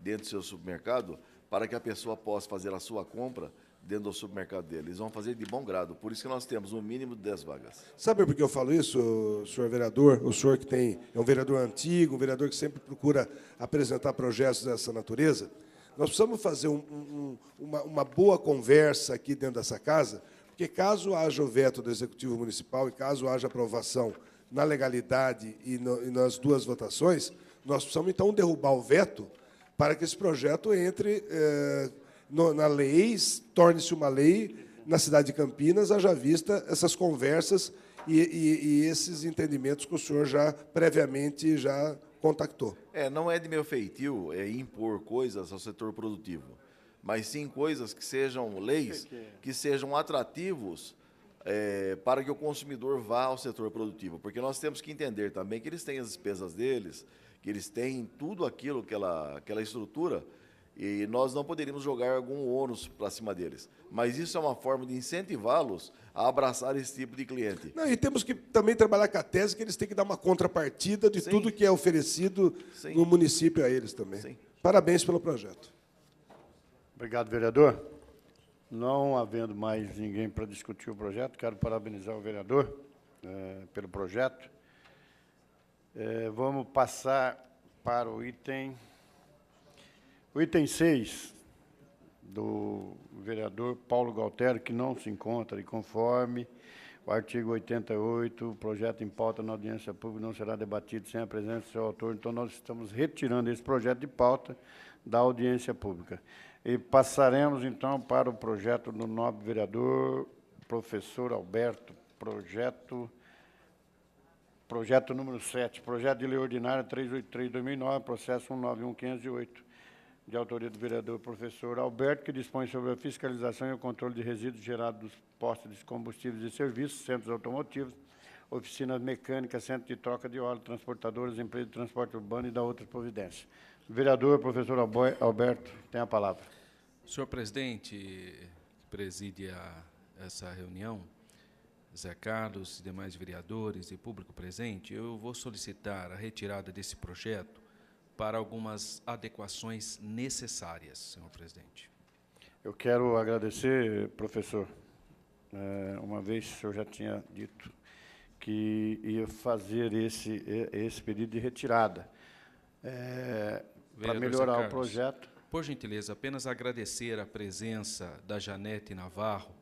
dentro do seu supermercado para que a pessoa possa fazer a sua compra dentro do supermercado dele. Eles vão fazer de bom grado, por isso que nós temos um mínimo de 10 vagas. Sabe por que eu falo isso, senhor vereador? O senhor que é um vereador antigo, um vereador que sempre procura apresentar projetos dessa natureza. Nós precisamos fazer uma boa conversa aqui dentro dessa casa, porque caso haja o veto do Executivo Municipal e caso haja aprovação na legalidade e nas duas votações, nós precisamos, então, derrubar o veto para que esse projeto entre na lei, torne-se uma lei na cidade de Campinas, haja vista essas conversas e esses entendimentos que o senhor já previamente já contactou. Não é de meu feitio impor coisas ao setor produtivo, mas sim coisas que sejam leis, que sejam atrativos para que o consumidor vá ao setor produtivo, porque nós temos que entender também que eles têm as despesas deles, que eles têm tudo aquilo, aquela estrutura, e nós não poderíamos jogar algum ônus para cima deles. Mas isso é uma forma de incentivá-los a abraçar esse tipo de cliente. Não, e temos que também trabalhar com a tese que eles têm que dar uma contrapartida de tudo que é oferecido no município a eles também. Sim. Parabéns pelo projeto. Obrigado, vereador. Não havendo mais ninguém para discutir o projeto, quero parabenizar o vereador pelo projeto. Vamos passar para o item 6, do vereador Paulo Galtério, que não se encontra, e conforme o artigo 88, o projeto em pauta na audiência pública não será debatido sem a presença do seu autor, então nós estamos retirando esse projeto de pauta da audiência pública. E passaremos, então, para o projeto do nobre vereador, professor Alberto, projeto número 7, projeto de lei ordinária 383/2009, processo 191508, de autoria do vereador professor Alberto, que dispõe sobre a fiscalização e o controle de resíduos gerados dos postos de combustíveis e serviços, centros automotivos, oficinas mecânicas, centro de troca de óleo, transportadoras, empresas de transporte urbano e da outras providências. Vereador professor Alberto, tem a palavra. Senhor presidente, que preside essa reunião, Zé Carlos e demais vereadores e público presente, eu vou solicitar a retirada desse projeto para algumas adequações necessárias, senhor presidente. Eu quero agradecer, professor. Uma vez o senhor já tinha dito que ia fazer esse pedido de retirada para melhorar o projeto. Por gentileza, apenas agradecer a presença da Janete Navarro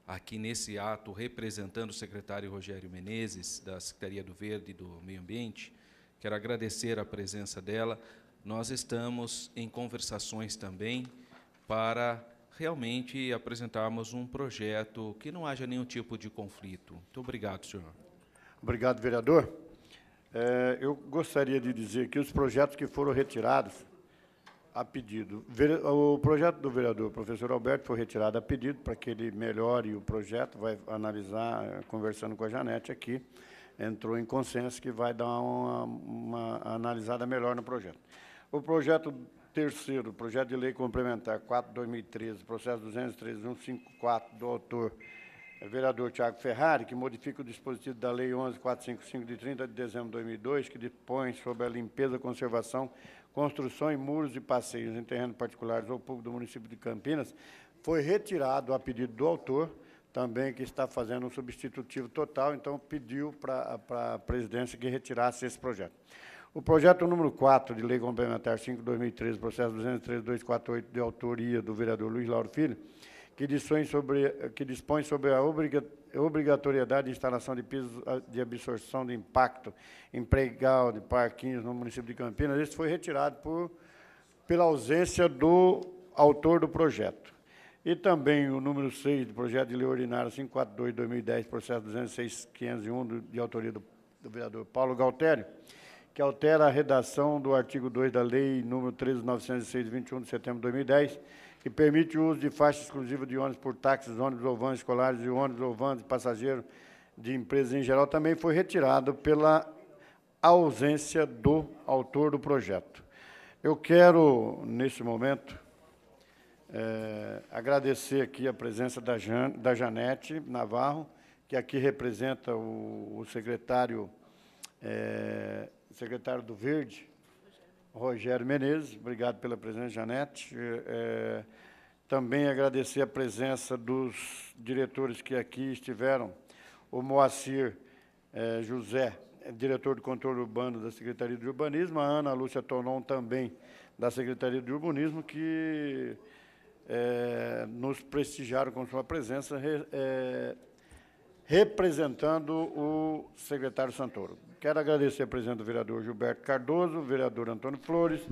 aqui nesse ato, representando o secretário Rogério Menezes, da Secretaria do Verde e do Meio Ambiente. Quero agradecer a presença dela. Nós estamos em conversações também para realmente apresentarmos um projeto que não haja nenhum tipo de conflito. Muito obrigado, senhor. Obrigado, vereador. Eu gostaria de dizer que os projetos que foram retirados a pedido, o projeto do vereador professor Alberto foi retirado a pedido para que ele melhore o projeto, vai analisar, conversando com a Janete aqui, entrou em consenso que vai dar uma analisada melhor no projeto. O projeto terceiro, projeto de lei complementar 4/2013, processo 213.154, do autor vereador Tiago Ferrari, que modifica o dispositivo da Lei 11.455, de 30 de dezembro de 2002, que dispõe sobre a limpeza, conservação, construção em muros e passeios em terrenos particulares ou públicos do município de Campinas, foi retirado a pedido do autor, também que está fazendo um substitutivo total, então pediu para a presidência que retirasse esse projeto. O projeto número 4, de lei complementar 5/2013, processo 213.248, de autoria do vereador Luiz Lauro Filho, que dispõe sobre a obrigatoriedade de instalação de pisos de absorção de impacto em pregão de parquinhos no município de Campinas. Esse foi retirado pela ausência do autor do projeto. E também o número 6 do projeto de lei ordinária 542/2010, processo 206.501, de autoria do vereador Paulo Galtério, que altera a redação do artigo 2 da lei número 13.906, de 21 de setembro de 2010, que permite o uso de faixa exclusiva de ônibus por táxis, ônibus ou vans escolares e ônibus ou vans de passageiro de empresas em geral, também foi retirado pela ausência do autor do projeto. Eu quero, nesse momento, agradecer aqui a presença da Janete Navarro, que aqui representa o secretário do Verde, Rogério Menezes. Obrigado pela presença, Janete. Também agradecer a presença dos diretores que aqui estiveram, o Moacir José, diretor de controle urbano da Secretaria de Urbanismo, a Ana Lúcia Tonon, também da Secretaria de Urbanismo, que nos prestigiaram com sua presença, representando o secretário Santoro. Quero agradecer a presença do vereador Gilberto Cardoso, vereador Antônio Flores,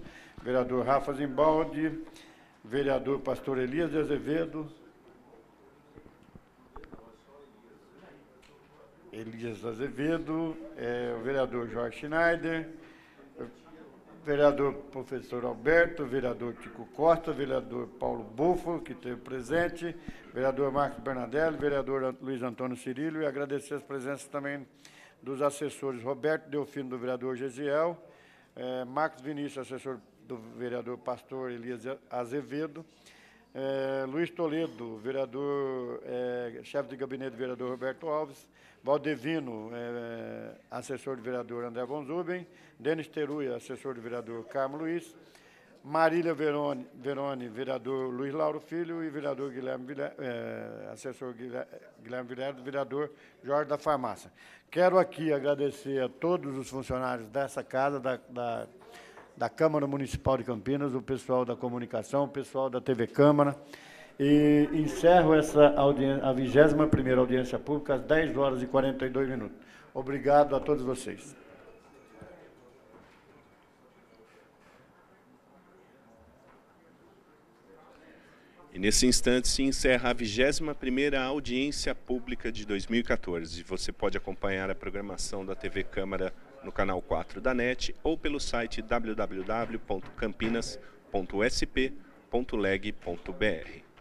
vereador Rafa Zimbaldi, vereador Pastor Elias de Azevedo, o vereador Jorge Schneider, vereador professor Alberto, vereador Tico Costa, vereador Paulo Bufo, que esteve presente, vereador Marcos Bernadelli, vereador Luiz Antônio Cirillo, e agradecer as presenças também dos assessores Roberto Delfino, do vereador Gesiel, Marcos Vinícius, assessor do vereador Pastor Elias Azevedo, Luiz Toledo, vereador, chefe de gabinete do vereador Roberto Alves, Valdevino, assessor do vereador André Von Zuben, Denis Teruia, assessor do vereador Carmo Luiz, Marília Verone, vereador Luiz Lauro Filho, e vereador assessor Guilherme Vilela, vereador Jorge da Farmácia. Quero aqui agradecer a todos os funcionários dessa casa, da Câmara Municipal de Campinas, o pessoal da comunicação, o pessoal da TV Câmara, e encerro essa audiência, a 21ª audiência pública, às 10h42. Obrigado a todos vocês. E nesse instante se encerra a 21ª audiência pública de 2014. Você pode acompanhar a programação da TV Câmara no canal 4 da NET ou pelo site www.campinas.sp.leg.br.